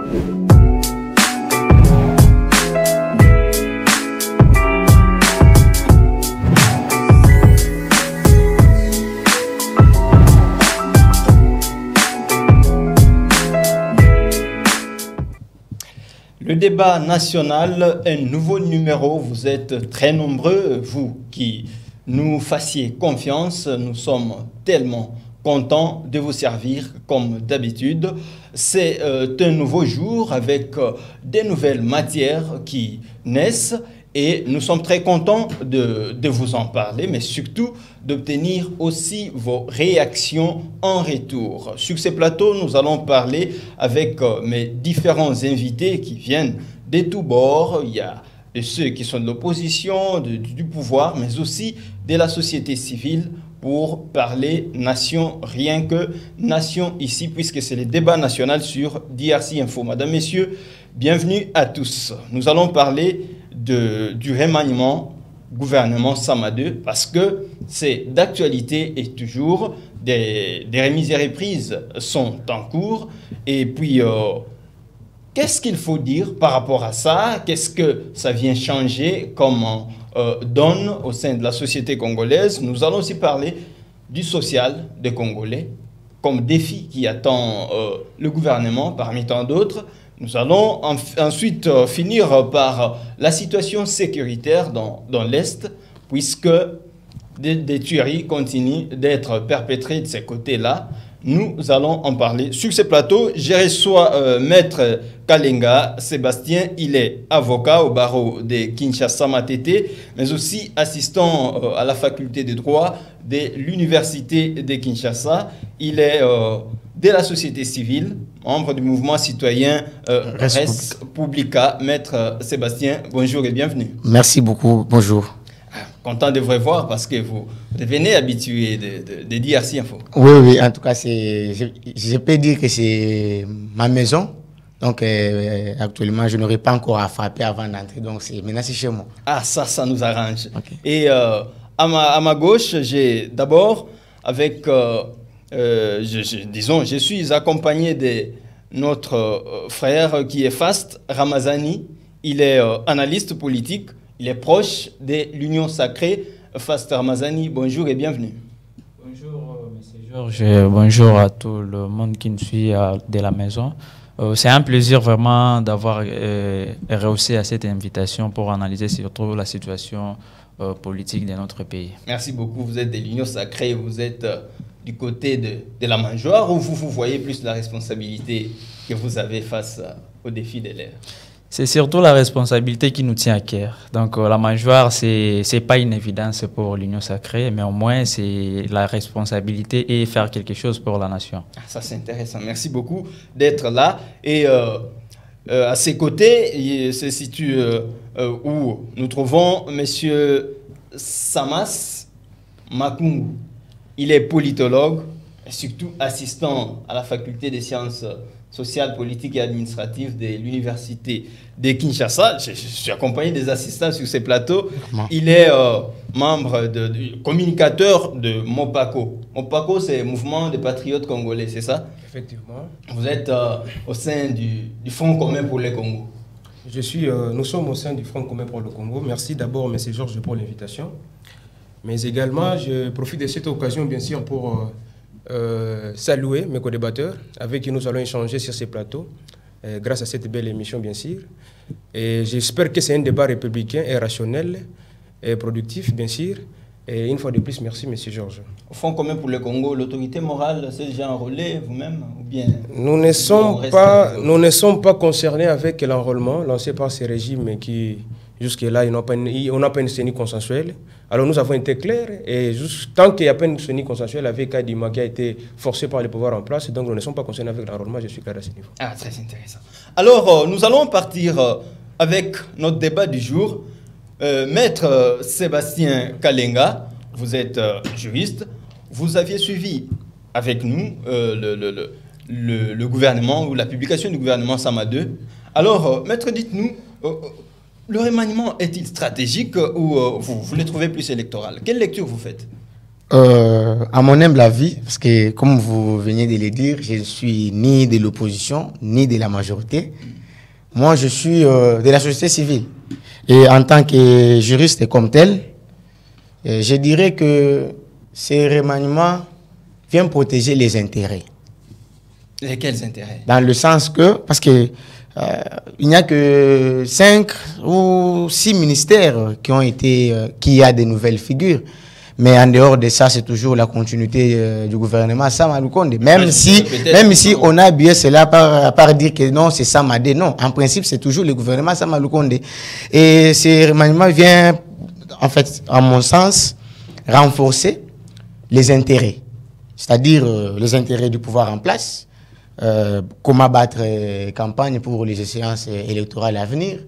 Le débat national, un nouveau numéro. Vous êtes très nombreux, vous qui nous fassiez confiance. Nous sommes tellement contents de vous servir comme d'habitude. C'est un nouveau jour avec des nouvelles matières qui naissent et nous sommes très contents de vous en parler, mais surtout d'obtenir aussi vos réactions en retour. Sur ces plateaux, nous allons parler avec mes différents invités qui viennent de tous bords. Il y a de ceux qui sont de l'opposition, du pouvoir, mais aussi de la société civile pour parler nation, rien que nation ici, puisque c'est le débat national sur DRC Info. Madame, Messieurs, bienvenue à tous. Nous allons parler du remaniement gouvernement Sama 2 parce que c'est d'actualité et toujours des remises et reprises sont en cours. Et puis, qu'est-ce qu'il faut dire par rapport à ça? Qu'est-ce que ça vient changer comme donne au sein de la société congolaise? Nous allons aussi parler du social des Congolais comme défi qui attend le gouvernement parmi tant d'autres. Nous allons ensuite finir par la situation sécuritaire dans l'Est, puisque des tueries continuent d'être perpétrées de ces côtés-là. Nous allons en parler. Sur ce plateau, je reçois Maître Kalenga Sébastien. Il est avocat au barreau de Kinshasa Matete, mais aussi assistant à la faculté de droit de l'université de Kinshasa. Il est de la société civile, membre du mouvement citoyen Res Publica. Maître Sébastien, bonjour et bienvenue. Merci beaucoup, bonjour. Content de vous revoir parce que vous devenez habitué de DRC Info. Oui, oui, en tout cas, je peux dire que c'est ma maison. Donc, actuellement, je n'aurai pas encore à frapper avant d'entrer. Donc, maintenant, c'est chez moi. Ah, ça nous arrange. Okay. Et à ma gauche, j'ai d'abord, avec, disons, je suis accompagné de notre frère qui est Fast Ramazani. Il est analyste politique. Il est proche de l'Union Sacrée. Fast Ramazani, bonjour et bienvenue. Bonjour, M. Georges. Bonjour à tout le monde qui nous suit de la maison. C'est un plaisir vraiment d'avoir rehaussé à cette invitation pour analyser surtout la situation politique de notre pays. Merci beaucoup. Vous êtes de l'Union Sacrée, vous êtes du côté de la mangeoire ou vous voyez plus la responsabilité que vous avez face au défi de l'air? C'est surtout la responsabilité qui nous tient à cœur. Donc la mangeoire, ce n'est pas une évidence pour l'Union Sacrée, mais au moins c'est la responsabilité et faire quelque chose pour la nation. Ça c'est intéressant. Merci beaucoup d'être là. Et à ses côtés, il se situe où nous trouvons M. Samas Makungu. Il est politologue et surtout assistant à la faculté des sciences sociales, politiques et administratives de l'université de Kinshasa. Je suis accompagné des assistants sur ces plateaux. Il est membre, communicateur de Mopako. Mopako, c'est le mouvement des patriotes congolais, c'est ça? Effectivement. Vous êtes au sein du Front commun pour le Congo. Nous sommes au sein du Front commun pour le Congo. Merci d'abord, M. Georges, pour l'invitation. Mais également, je profite de cette occasion, bien sûr, pour saluer mes co-débatteurs avec qui nous allons échanger sur ces plateaux, grâce à cette belle émission, bien sûr. Et j'espère que c'est un débat républicain et rationnel et productif, bien sûr. Et une fois de plus, merci, M. Georges. Au Front commun pour le Congo, l'autorité morale s'est déjà enrôlée vous-même ou bien? Nous ne sommes pas concernés avec l'enrôlement lancé par ces régimes qui, jusque-là, on n'a pas une CENI consensuelle. Alors nous avons été clairs et tant qu'il n'y a pas une CENI consensuelle avec Kadima qui a été forcé par les pouvoirs en place, donc nous ne sommes pas concernés avec l'enrôlement, je suis clair à ce niveau. Ah, très intéressant. Alors, nous allons partir avec notre débat du jour. Maître Sébastien Kalenga, vous êtes juriste, vous aviez suivi avec nous le gouvernement ou la publication du gouvernement Sama 2. Alors, maître, dites-nous, le remaniement est-il stratégique ou vous le trouvez plus électoral? Quelle lecture vous faites? À mon humble avis, parce que comme vous venez de le dire, je ne suis ni de l'opposition, ni de la majorité. Moi, je suis de la société civile. Et en tant que juriste et comme tel, je dirais que ces remaniements viennent protéger les intérêts. Lesquels intérêts? Dans le sens que, parce que il n'y a que 5 ou 6 ministères qui y a de nouvelles figures. Mais en dehors de ça, c'est toujours la continuité du gouvernement Sama Lukonde. Même si on a habillé cela par dire que non, c'est Samadé. Non, en principe, c'est toujours le gouvernement Sama Lukonde. Et ce remaniement vient, en fait, à mon sens, renforcer les intérêts. C'est-à-dire les intérêts du pouvoir en place, comment battre campagne pour les échéances électorales à venir.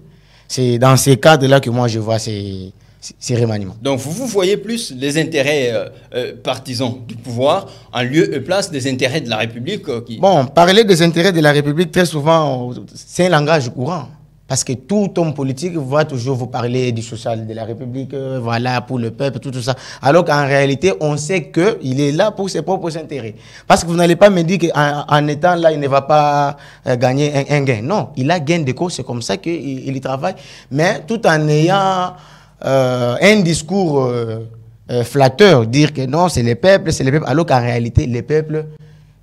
C'est dans ces cadres-là que moi, je vois ces remaniements. Donc, vous voyez plus les intérêts partisans du pouvoir en lieu et place des intérêts de la République Bon, parler des intérêts de la République, très souvent, c'est un langage courant. Parce que tout homme politique va toujours vous parler du social de la République, voilà, pour le peuple, tout ça. Alors qu'en réalité, on sait qu'il est là pour ses propres intérêts. Parce que vous n'allez pas me dire qu'en étant là, il ne va pas gagner un gain. Non, il a gain de cause, c'est comme ça qu'il y travaille. Mais tout en ayant un discours flatteur, dire que non, c'est les peuples, alors qu'en réalité, les peuples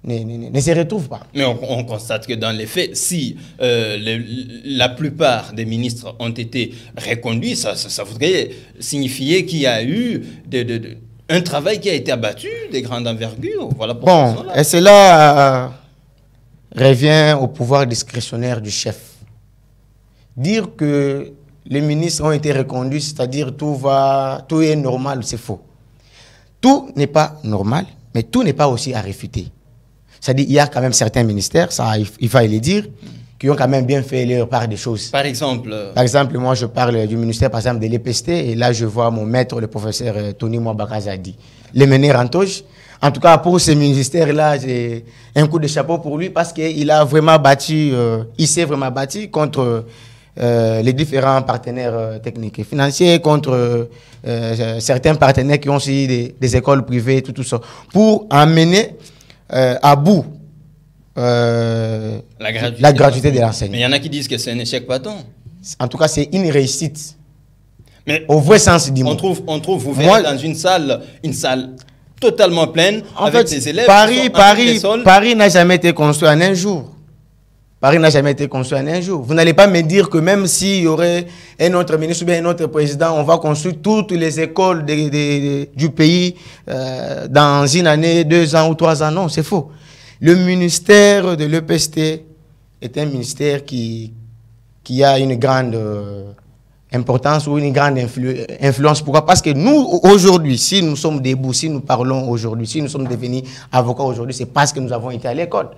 ne se retrouvent pas. Mais on constate que dans les faits, si la plupart des ministres ont été reconduits, ça voudrait signifier qu'il y a eu un travail qui a été abattu, des grandes envergures. Voilà bon, et cela revient au pouvoir discrétionnaire du chef. Dire que les ministres ont été reconduits, c'est-à-dire tout est normal, c'est faux. Tout n'est pas normal, mais tout n'est pas aussi à réfuter. C'est-à-dire qu'il y a quand même certains ministères, ça il va le dire, qui ont quand même bien fait leur part des choses. Par exemple, moi je parle du ministère par exemple de l'EPST, et là je vois mon maître, le professeur Tony Mwabakazadi, le mener en touche. En tout cas, pour ce ministère-là, j'ai un coup de chapeau pour lui parce qu'il a vraiment battu, il s'est vraiment battu contre les différents partenaires techniques et financiers, contre certains partenaires qui ont suivi des écoles privées, tout ça, pour amener à bout la gratuité de l'enseignement. Mais il y en a qui disent que c'est un échec patent. En tout cas, c'est une réussite. Mais au vrai sens du mot. On trouve vous verrez dans une salle totalement pleine avec des élèves. Paris n'a jamais été construit en un jour. Paris n'a jamais été construit en un jour. Vous n'allez pas me dire que même s'il y aurait un autre ministre ou bien un autre président, on va construire toutes les écoles du pays dans une année, 2 ans ou 3 ans. Non, c'est faux. Le ministère de l'EPST est un ministère qui a une grande importance ou une grande influence. Pourquoi? Parce que nous, aujourd'hui, si nous sommes debout, si nous parlons aujourd'hui, si nous sommes devenus avocats aujourd'hui, c'est parce que nous avons été à l'école.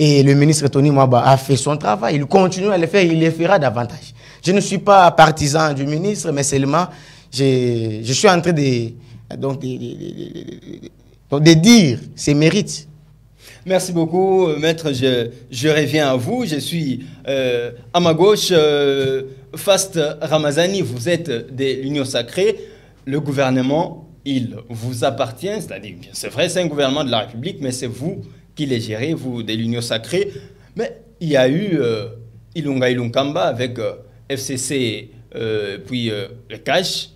Et le ministre Tony Mwaba a fait son travail. Il continue à le faire, il le fera davantage. Je ne suis pas partisan du ministre, mais seulement je suis en train de dire ses mérites. Merci beaucoup, maître. Je reviens à vous. Je suis à ma gauche, Fast Ramazani. Vous êtes de l'Union Sacrée. Le gouvernement, il vous appartient. C'est-à-dire, c'est vrai, c'est un gouvernement de la République, mais c'est vous qui les gérez, vous, de l'Union Sacrée. Mais il y a eu Ilunga Ilunkamba avec FCC, puis le CACH.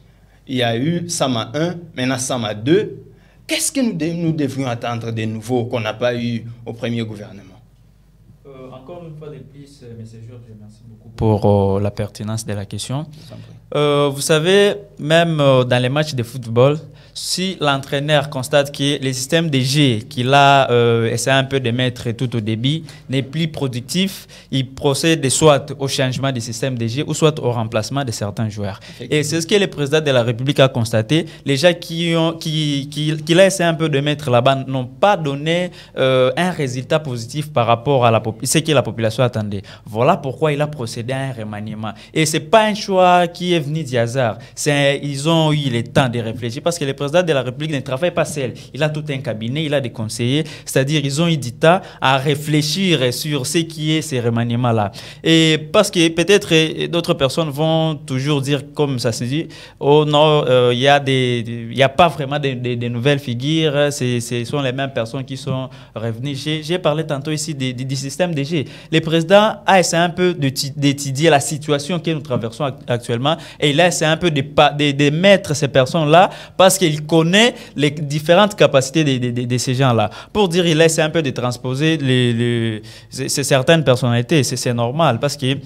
Il y a eu Sama 1, maintenant Sama 2. Qu'est-ce que nous devrions attendre de nouveau qu'on n'a pas eu au premier gouvernement? Encore une fois de plus, M. Georges, je remercie beaucoup pour la pertinence de la question. Vous savez, même dans les matchs de football, si l'entraîneur constate que le système de jeu qu'il a essayé un peu de mettre tout au début n'est plus productif, il procède soit au changement du système de jeu ou soit au remplacement de certains joueurs. Et c'est ce que le président de la République a constaté. Les gens qu'il a essayé un peu de mettre là-bas n'ont pas donné un résultat positif par rapport à ce que la population attendait. Voilà pourquoi il a procédé à un remaniement. Et ce n'est pas un choix qui est venu du hasard. Ils ont eu le temps de réfléchir parce que le président président de la République ne travaille pas seul. Il a tout un cabinet, il a des conseillers, c'est-à-dire ils ont eu du temps à réfléchir sur ce qui est ces remaniements-là. Et parce que peut-être d'autres personnes vont toujours dire, comme ça se dit, oh non, il y a pas vraiment de nouvelles figures, ce sont les mêmes personnes qui sont revenues. J'ai parlé tantôt ici du système DG. Le président a essayé un peu d'étudier la situation que nous traversons actuellement et il a essayé un peu de mettre ces personnes-là parce qu'il connaît les différentes capacités de ces gens-là. Pour dire, il a essayé un peu de transposer certaines personnalités. C'est normal parce que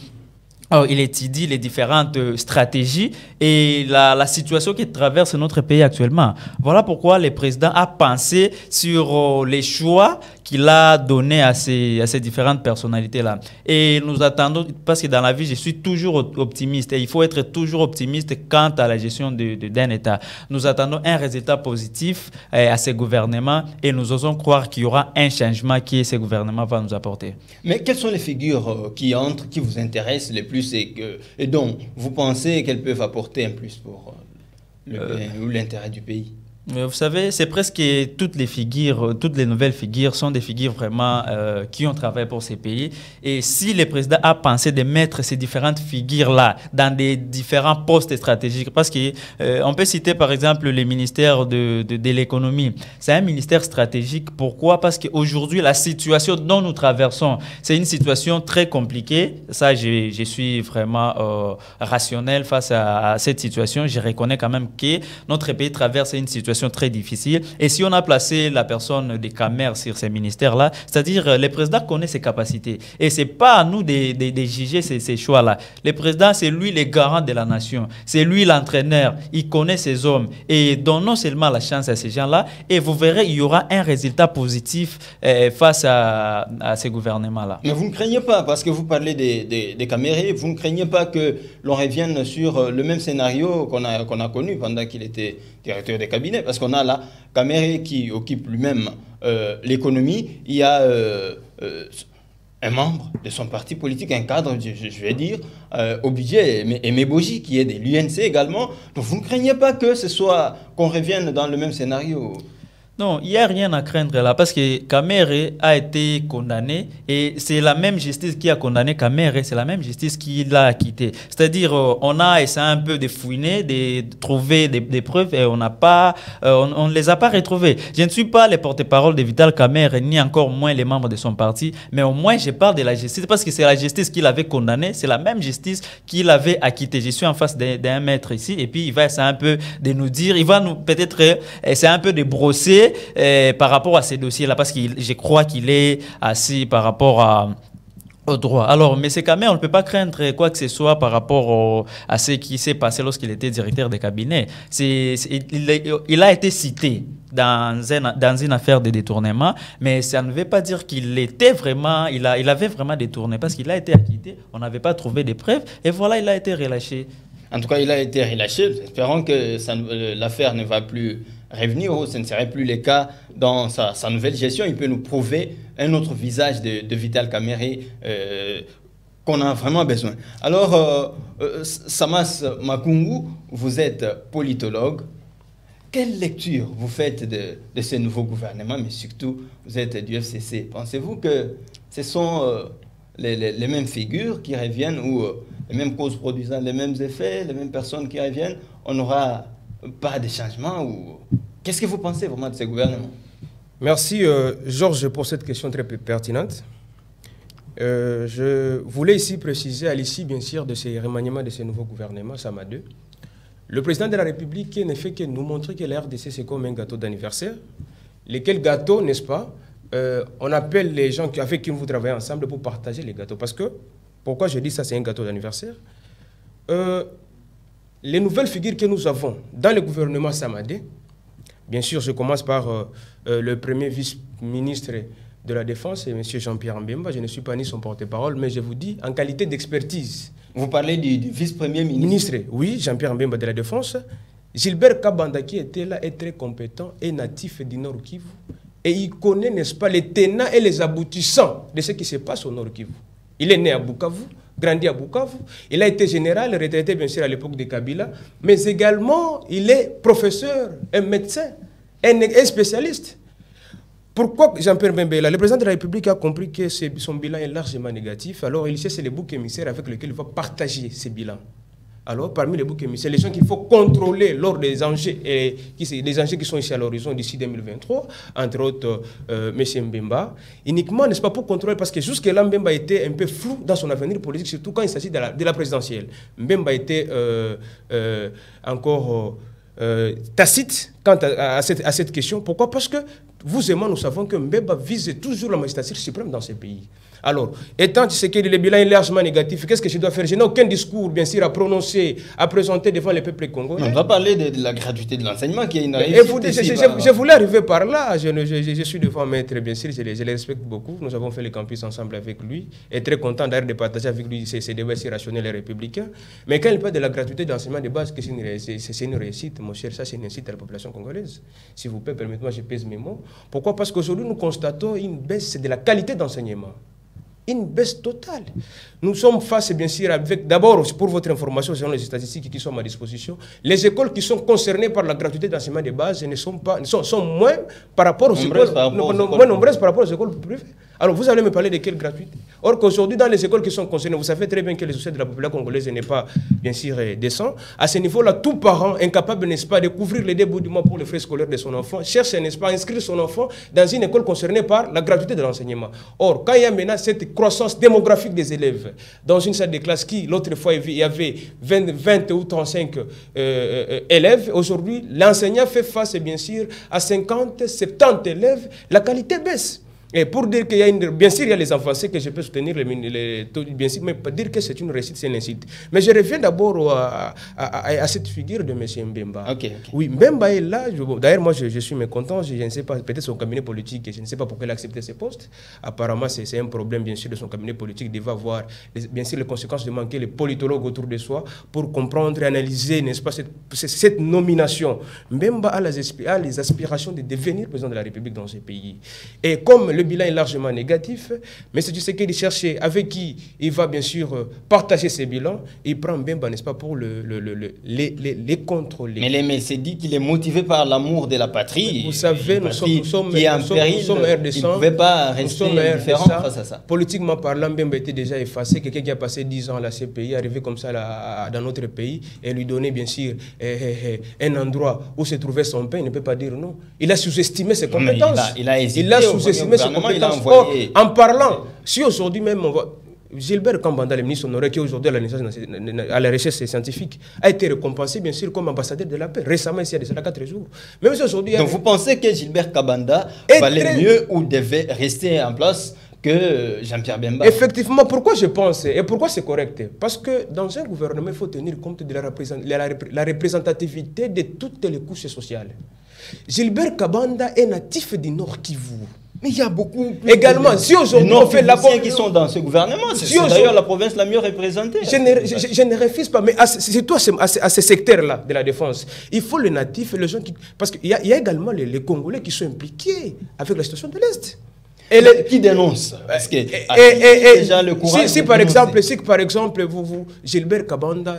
il étudie les différentes stratégies et la situation qui traverse notre pays actuellement. Voilà pourquoi le président a pensé sur les choix qu'il a donné à ces différentes personnalités-là. Et nous attendons, parce que dans la vie, je suis toujours optimiste et il faut être toujours optimiste quant à la gestion d'un État. Nous attendons un résultat positif à ce gouvernement et nous osons croire qu'il y aura un changement que ce gouvernement va nous apporter. Mais quelles sont les figures qui entrent, qui vous intéressent le plus et dont vous pensez qu'elles peuvent apporter un plus pour l'intérêt du pays? Vous savez, c'est presque toutes les figures, toutes les nouvelles figures sont des figures vraiment qui ont travaillé pour ces pays. Et si le président a pensé de mettre ces différentes figures-là dans des différents postes stratégiques, parce qu'on peut citer par exemple le ministère de l'économie. C'est un ministère stratégique. Pourquoi? Parce qu'aujourd'hui, la situation dont nous traversons, c'est une situation très compliquée. Ça, je suis vraiment rationnel face à cette situation. Je reconnais quand même que notre pays traverse une situation très difficile. Et si on a placé la personne des Camer sur ces ministères-là, c'est-à-dire le président connaît ses capacités. Et ce n'est pas à nous de juger ces choix-là. Le président, c'est lui le garant de la nation. C'est lui l'entraîneur. Il connaît ses hommes. Et donnons seulement la chance à ces gens-là. Et vous verrez, il y aura un résultat positif face à ces gouvernements-là. Mais vous ne craignez pas, parce que vous parlez des Camérés, vous ne craignez pas que l'on revienne sur le même scénario qu'on a connu pendant qu'il était directeur des cabinets? Parce qu'on a là Caméré qui occupe lui-même l'économie. Il y a un membre de son parti politique, un cadre, je vais dire, au budget, Aimé Boji, qui est de l'UNC également. Donc vous ne craignez pas que ce soit qu'on revienne dans le même scénario? Non, il n'y a rien à craindre là parce que Caméré a été condamné et c'est la même justice qui a condamné Caméré, c'est la même justice qui l'a acquitté. C'est-à-dire, on a essayé un peu de fouiner, de trouver des preuves et on ne les a pas retrouvées. Je ne suis pas le porte-parole de Vital Caméré, ni encore moins les membres de son parti, mais au moins je parle de la justice parce que c'est la justice qui l'avait condamné, c'est la même justice qui l'avait acquitté. Je suis en face d'un maître ici et puis il va essayer un peu de nous dire, il va nous peut-être essayer un peu de brosser par rapport à ces dossiers-là, parce que je crois qu'il est assis par rapport au droit. Alors, M. Kamé, on ne peut pas craindre quoi que ce soit par rapport à ce qui s'est passé lorsqu'il était directeur de cabinet. Il a été cité dans une affaire de détournement, mais ça ne veut pas dire qu'il était vraiment, il avait vraiment détourné, parce qu'il a été acquitté, on n'avait pas trouvé de preuves, et voilà, il a été relâché. En tout cas, il a été relâché. Espérons que l'affaire ne va plus revenir, ce ne serait plus le cas dans sa nouvelle gestion. Il peut nous prouver un autre visage de Vital Caméré qu'on a vraiment besoin. Alors, Samas Makungu, vous êtes politologue. Quelle lecture vous faites de ce nouveau gouvernement, mais surtout, vous êtes du FCC? Pensez-vous que ce sont les mêmes figures qui reviennent ou les mêmes causes produisant les mêmes effets, les mêmes personnes qui reviennent? On n'aura pas de changement ou... Qu'est-ce que vous pensez vraiment de ce gouvernement? Merci Georges pour cette question très pertinente. Je voulais ici préciser à l'issue bien sûr de ces remaniements de ce nouveau gouvernement, Sama 2. Le président de la République ne fait que nous montrer que la RDC c'est comme un gâteau d'anniversaire. Lesquels gâteaux, n'est-ce pas, on appelle les gens avec qui vous travaillez ensemble pour partager les gâteaux. Parce que, pourquoi je dis ça c'est un gâteau d'anniversaire? Les nouvelles figures que nous avons dans le gouvernement Samadé, bien sûr, je commence par le premier vice-ministre de la Défense, M. Jean-Pierre Mbemba. Je ne suis pas ni son porte-parole, mais je vous dis, en qualité d'expertise. Vous parlez du vice-premier ministre? Oui, Jean-Pierre Mbemba de la Défense. Gilbert Kabanda, qui était là, est très compétent et natif du Nord Kivu. Et il connaît, n'est-ce pas, les tenants et les aboutissants de ce qui se passe au Nord Kivu. Il est né à Bukavu, grandi à Bukavu. Il a été général, retraité bien sûr à l'époque de Kabila. Mais également, il est professeur, un médecin, un spécialiste. Pourquoi Jean-Pierre Bemba est là? Le président de la République a compris que son bilan est largement négatif. Alors, il sait c'est les boucs émissaires avec lesquels il va partager ces bilans. Alors, parmi les boucs émissaires, les gens qu'il faut contrôler lors des enjeux, les enjeux qui sont ici à l'horizon d'ici 2023, entre autres M. Mbemba, uniquement, n'est-ce pas, pour contrôler, parce que jusque-là, Mbemba était un peu flou dans son avenir politique, surtout quand il s'agit de la présidentielle. Mbemba était encore tacite quant à cette question. Pourquoi? Parce que vous et moi, nous savons que Mbemba vise toujours la magistrature suprême dans ce pays. Alors, étant que le bilan est largement négatif, qu'est-ce que je dois faire? Je n'ai aucun discours, bien sûr, à prononcer, à présenter devant le peuple congolais. On va parler de la gratuité de l'enseignement qui est une réussite. Je voulais arriver par là. Je suis devant Maître, bien sûr, je les respecte beaucoup. Nous avons fait le campus ensemble avec lui. Et très content d'ailleurs de partager avec lui ces débats si rationnels et républicains. Mais quand il parle de la gratuité de l'enseignement de base, c'est une réussite, mon cher, ça c'est une réussite à la population congolaise. S'il vous plaît, permettez-moi, je pèse mes mots. Pourquoi? Parce qu'aujourd'hui, nous constatons une baisse de la qualité d'enseignement. Une baisse totale. Nous sommes face, bien sûr, avec, d'abord, pour votre information, selon les statistiques qui sont à ma disposition, les écoles qui sont concernées par la gratuité d'enseignement de base sont moins par rapport aux écoles, moins nombreuses par rapport aux écoles privées. Alors, vous allez me parler de quelle gratuité? Or qu'aujourd'hui, dans les écoles qui sont concernées, vous savez très bien que les sociétés de la population congolaise n'est pas, bien sûr, décent. À ce niveau-là, tout parent incapable, n'est-ce pas, de couvrir les débuts du mois pour les frais scolaires de son enfant, cherche, n'est-ce pas, à inscrire son enfant dans une école concernée par la gratuité de l'enseignement. Or, quand il y a maintenant cette croissance démographique des élèves, dans une salle de classe qui, l'autre fois, il y avait 20 ou 35 élèves, aujourd'hui, l'enseignant fait face, bien sûr, à 50, 70 élèves, la qualité baisse. Et pour dire qu'il y a bien sûr, il y a les avancées que je peux soutenir, bien sûr, mais pas dire que c'est une réussite, c'est une réussite. Mais je reviens d'abord à cette figure de M. Mbemba. Okay. Oui, Mbemba est là. D'ailleurs, moi, je suis mécontent. Je ne sais pas, peut-être son cabinet politique, je ne sais pas pourquoi il a accepté ce poste. Apparemment, c'est un problème, bien sûr, de son cabinet politique. Il va avoir, bien sûr, les conséquences de manquer les politologues autour de soi pour comprendre et analyser, n'est-ce pas, cette nomination. Mbemba a les aspirations de devenir président de la République dans ce pays. Et comme le bilan est largement négatif, mais c'est du ce qu'il cherchait, avec qui il va bien sûr partager ses bilans, il prend Mbemba, n'est-ce pas, pour les contrôler. Mais c'est dit qu'il est motivé par l'amour de la patrie. Vous savez, nous sommes il ne pouvait pas rester indifférent face à ça. Politiquement parlant, Mbemba était déjà effacé. Quelqu'un qui a passé 10 ans à la CPI, arrivé comme ça dans notre pays, et lui donner bien sûr un endroit où se trouvait son pain, il ne peut pas dire non. Il a sous-estimé ses compétences. Il a hésité. Il a sous-estimé ses compétences. Or, en parlant, si aujourd'hui même on va... Gilbert Kambanda, le ministre honoraire, qui est aujourd'hui à la recherche scientifique, a été récompensé, bien sûr, comme ambassadeur de la paix. Récemment, ici, il y a 4 jours. Même si aujourd'hui... Donc, vous pensez que Gilbert Kambanda valait mieux ou devait rester en place que Jean-Pierre Bemba? Effectivement, pourquoi je pense et pourquoi c'est correct? Parce que dans un gouvernement, il faut tenir compte de la représentativité de toutes les couches sociales. Gilbert Kambanda est natif du Nord Kivu. Mais il y a beaucoup également, si aujourd'hui on fait la qui sont dans ce gouvernement, c'est d'ailleurs la province la mieux représentée. Je ne refuse pas, mais c'est toi à ce secteur-là de la défense. Il faut les natifs et les gens qui... Parce qu'il y a également les Congolais qui sont impliqués avec la situation de l'Est. Qui dénonce? Parce que déjà le courage si par exemple, Gilbert Kambanda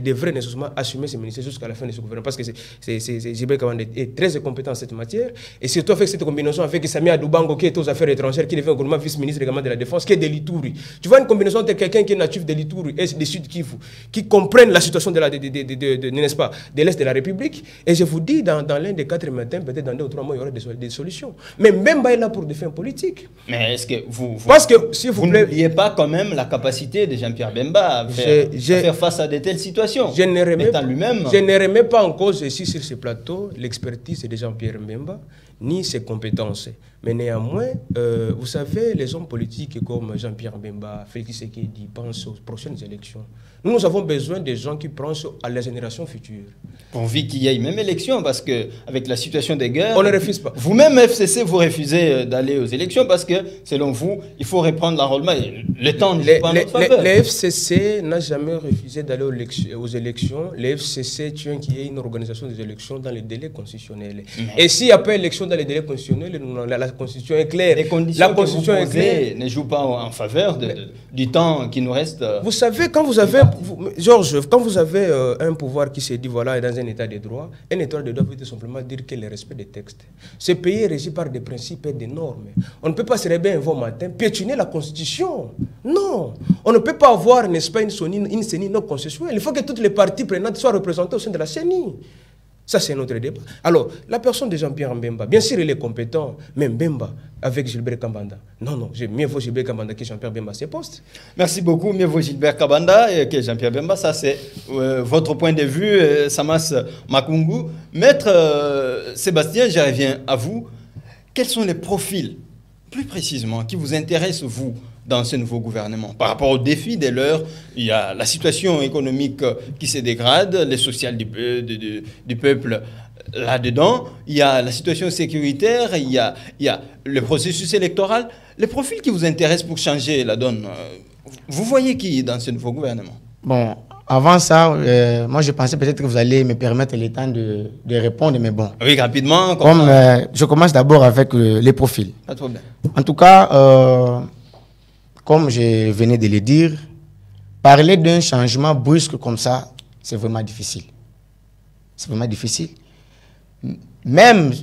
devrait nécessairement assumer ses ministères jusqu'à la fin de ce gouvernement, parce que Gilbert Kambanda est très compétent en cette matière, et surtout avec cette combinaison avec Samia Doubango qui est aux affaires étrangères, qui devient gouvernement vice-ministre également de la Défense, qui est de l'Ituri. Tu vois une combinaison de quelqu'un qui est natif de l'Ituri et du Sud Kivu, qui comprennent la situation n'est-ce pas, de l'Est de la République, et je vous dis, dans l'un des 4 matins, peut-être dans 2 ou 3 mois, il y aura des solutions. Mais même est là pour fin politique. Mais est-ce que vous n'oubliez pas quand même la capacité de Jean-Pierre Bemba à faire face à de telles situations? Je ne remets pas en cause ici sur ce plateau l'expertise de Jean-Pierre Bemba ni ses compétences. Mais néanmoins, vous savez, les hommes politiques comme Jean-Pierre Bemba, Félix Tshisekedi pensent aux prochaines élections. Nous avons besoin des gens qui pensent à la génération future. Pourvu qu'il y ait même élection, parce qu'avec la situation des guerres... On ne refuse pas. Vous-même, FCC, vous refusez d'aller aux élections parce que, selon vous, il faut reprendre l'enrôlement. Le temps n'est pas en notre faveur. Le FCC n'a jamais refusé d'aller aux élections. Le FCC tient qu'il y ait une organisation des élections dans les délais constitutionnels. Et s'il n'y a pas élection sommes dans les délais constitutionnels, la Constitution est claire. Les conditions la Constitution que vous posez est claire. ne jouent pas en faveur du temps qui nous reste. Vous savez, quand vous avez, Georges, quand vous avez un pouvoir qui se dit, voilà, est dans un état de droit, un état de droit veut tout simplement dire que le respect des textes. Ce pays est régi par des principes et des normes. On ne peut pas se réveiller un bon matin, piétiner la Constitution. Non. On ne peut pas avoir, n'est-ce pas, une CENI non consensuelle. Il faut que toutes les parties prenantes soient représentées au sein de la CENI. Ça, c'est notre débat. Alors, la personne de Jean-Pierre Mbemba, bien sûr, il est compétent, mais Mbemba, avec Gilbert Kambanda. Non, mieux vaut Gilbert Kambanda que Jean-Pierre Mbemba à ses postes. Merci beaucoup, mieux vaut Gilbert Kambanda que Jean-Pierre Mbemba. Ça, c'est votre point de vue, Samas Makungu. Maître Sébastien, je reviens à vous. Quels sont les profils, plus précisément, qui vous intéressent, vous, dans ce nouveau gouvernement? Par rapport aux défis de l'heure, il y a la situation économique qui se dégrade, les sociales du peuple là-dedans, il y a la situation sécuritaire, il y a le processus électoral. Les profils qui vous intéressent pour changer la donne, vous voyez qui dans ce nouveau gouvernement? Bon, avant ça, moi je pensais peut-être que vous allez me permettre le temps de répondre, mais bon. Oui, rapidement. Je commence d'abord avec les profils. Pas de problème. En tout cas, comme je venais de le dire, parler d'un changement brusque comme ça, c'est vraiment difficile. C'est vraiment difficile. Même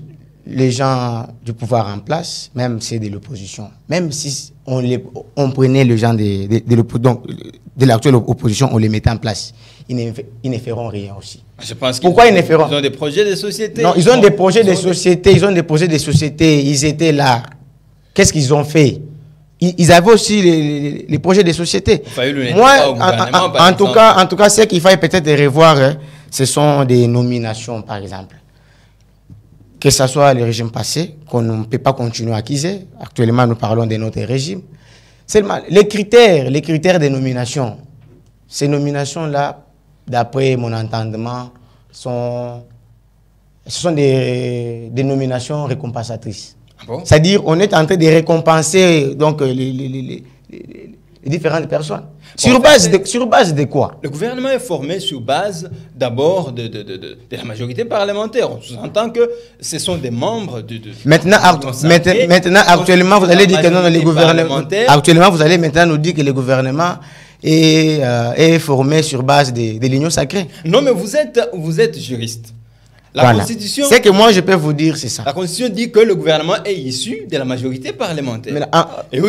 les gens du pouvoir en place, même ceux de l'opposition, même si on prenait les gens de l'actuelle opposition, on les mettait en place, ils ne feront rien aussi. Je pense pourquoi ils ne feront? Ils ont des projets de société. Non, ils ont des projets de société, ils ont des projets de société, ils étaient là. Qu'est-ce qu'ils ont fait? Ils avaient aussi les projets de société. Moi, en tout cas, ce qu'il fallait peut-être revoir, hein, ce sont des nominations, par exemple. Que ce soit le régime passé, qu'on ne peut pas continuer à acquiser. Actuellement, nous parlons de notre régime. Seulement, les critères des nominations, ces nominations-là, d'après mon entendement, ce sont des nominations récompensatrices. Ah bon? C'est-à-dire, on est en train de récompenser donc, les différentes personnes. Sur base de quoi? Le gouvernement est formé sur base d'abord de la majorité parlementaire. On sous-entend que ce sont des membres Maintenant, actuellement, vous allez dire que non, le gouvernement. Actuellement, vous allez maintenant nous dire que le gouvernement est formé sur base de l'union sacrée. Non, mais vous êtes juriste. La Constitution. Ce que moi je peux vous dire, c'est ça. La Constitution dit que le gouvernement est issu de la majorité parlementaire.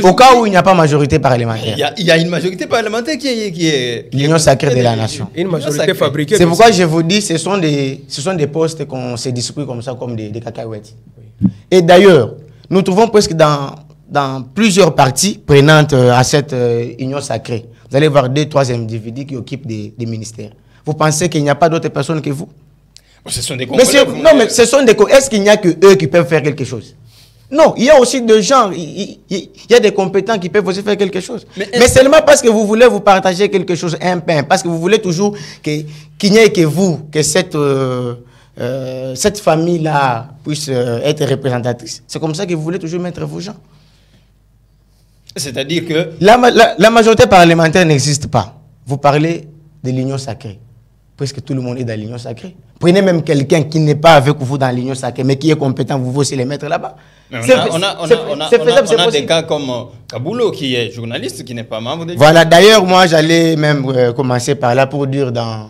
Au cas où il n'y a pas majorité parlementaire. Il y a une majorité parlementaire qui est l'union sacrée de la nation. Une majorité fabriquée. C'est pourquoi je vous dis, ce sont des postes qu'on se distribue comme ça, comme des cacahuètes. Oui. Et d'ailleurs, nous trouvons presque dans plusieurs parties prenantes à cette union sacrée. Vous allez voir 2-3 individus qui occupent des ministères. Vous pensez qu'il n'y a pas d'autres personnes que vous? Ce sont des mais ce sont des... Est-ce qu'il n'y a que eux qui peuvent faire quelque chose? Non, il y a aussi des gens, il y a des compétents qui peuvent aussi faire quelque chose. Mais seulement parce que vous voulez vous partager quelque chose, un pain, parce que vous voulez toujours qu'il n'y ait que vous, que cette famille-là puisse être représentatrice. C'est comme ça que vous voulez toujours mettre vos gens. C'est-à-dire que... La majorité parlementaire n'existe pas. Vous parlez de l'union sacrée. Presque tout le monde est dans l'union sacrée. Prenez même quelqu'un qui n'est pas avec vous dans l'union sacrée, mais qui est compétent, vous aussi les mettre là-bas. On a des cas comme Kaboulo, qui est journaliste, qui n'est pas membre de... Voilà, d'ailleurs, moi, j'allais même commencer par là pour dire dans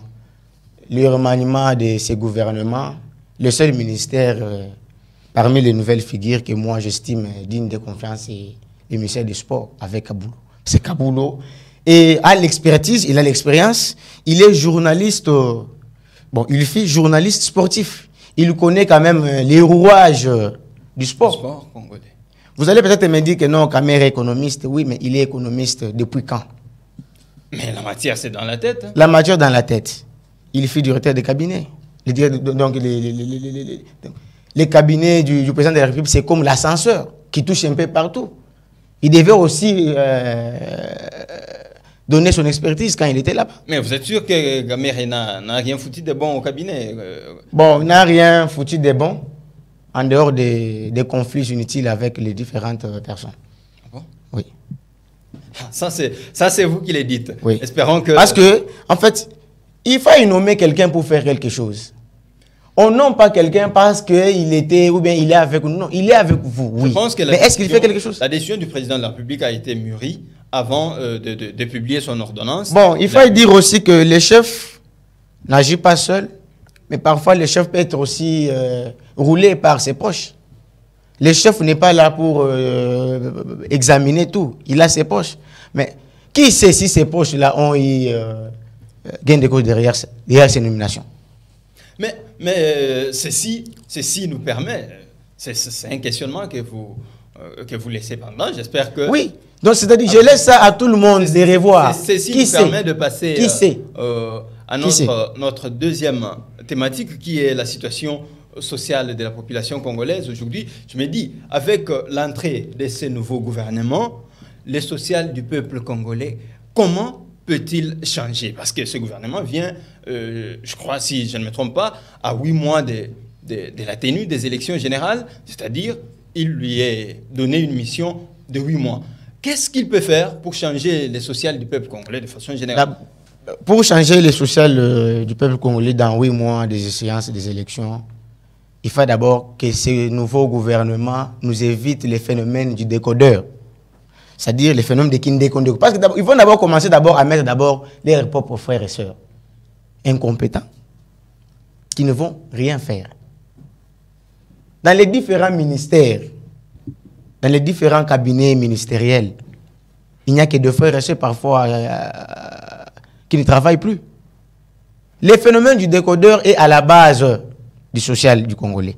le remaniement de ces gouvernements, le seul ministère parmi les nouvelles figures que moi, j'estime digne de confiance, est le ministère des Sports avec Kaboulo. C'est Kaboulo. Et à l'expertise, il a l'expérience, il est journaliste, il fait journaliste sportif. Il connaît quand même les rouages du sport. Vous allez peut-être me dire que non, Kamer est économiste. Oui, mais il est économiste depuis quand? Mais la matière, c'est dans la tête. La matière dans la tête. Il fait du directeur de cabinet. Donc, les cabinets du président de la République, c'est comme l'ascenseur qui touche un peu partout. Il devait aussi donner son expertise quand il était là-bas. Mais vous êtes sûr que Gamere n'a rien foutu de bon au cabinet? Bon, il n'a rien foutu de bon en dehors des conflits inutiles avec les différentes personnes. Ah bon? Oui. Ça, c'est vous qui le dites. Oui. Espérons que... Parce que, en fait, il faut y nommer quelqu'un pour faire quelque chose. On nomme pas quelqu'un parce qu'il était ou bien il est avec nous. Non, il est avec vous, oui. Je pense que mais est-ce qu'il fait quelque chose? La décision du président de la République a été mûrie avant de publier son ordonnance. Bon, il faut dire aussi que les chefs n'agissent pas seuls, mais parfois le chef peut être aussi roulé par ses proches. Le chef n'est pas là pour examiner tout. Il a ses poches. Mais qui sait si ces poches-là ont eu gain de cause derrière ces nominations? Mais ceci nous permet, c'est un questionnement que vous laissez pendant, j'espère que... Oui, donc c'est-à-dire je laisse ça à tout le monde de revoir. Ceci nous permet de passer à notre deuxième thématique qui est la situation sociale de la population congolaise. Aujourd'hui, je me dis, avec l'entrée de ces nouveaux gouvernements, le social du peuple congolais, comment peut-il changer? Parce que ce gouvernement vient, je crois, si je ne me trompe pas, à 8 mois de la tenue des élections générales, c'est-à-dire il lui est donné une mission de 8 mois. Qu'est-ce qu'il peut faire pour changer le social du peuple congolais de façon générale? Pour changer le social du peuple congolais dans 8 mois des échéances des élections, il faut d'abord que ce nouveau gouvernement nous évite les phénomènes du décodeur. C'est-à-dire les phénomènes de Kindé-Kondé. Parce qu'ils vont d'abord commencer à mettre leurs propres frères et sœurs incompétents qui ne vont rien faire. Dans les différents ministères, dans les différents cabinets ministériels, il n'y a que deux frères et sœurs parfois qui ne travaillent plus. Le phénomène du décodeur est à la base du social du Congolais.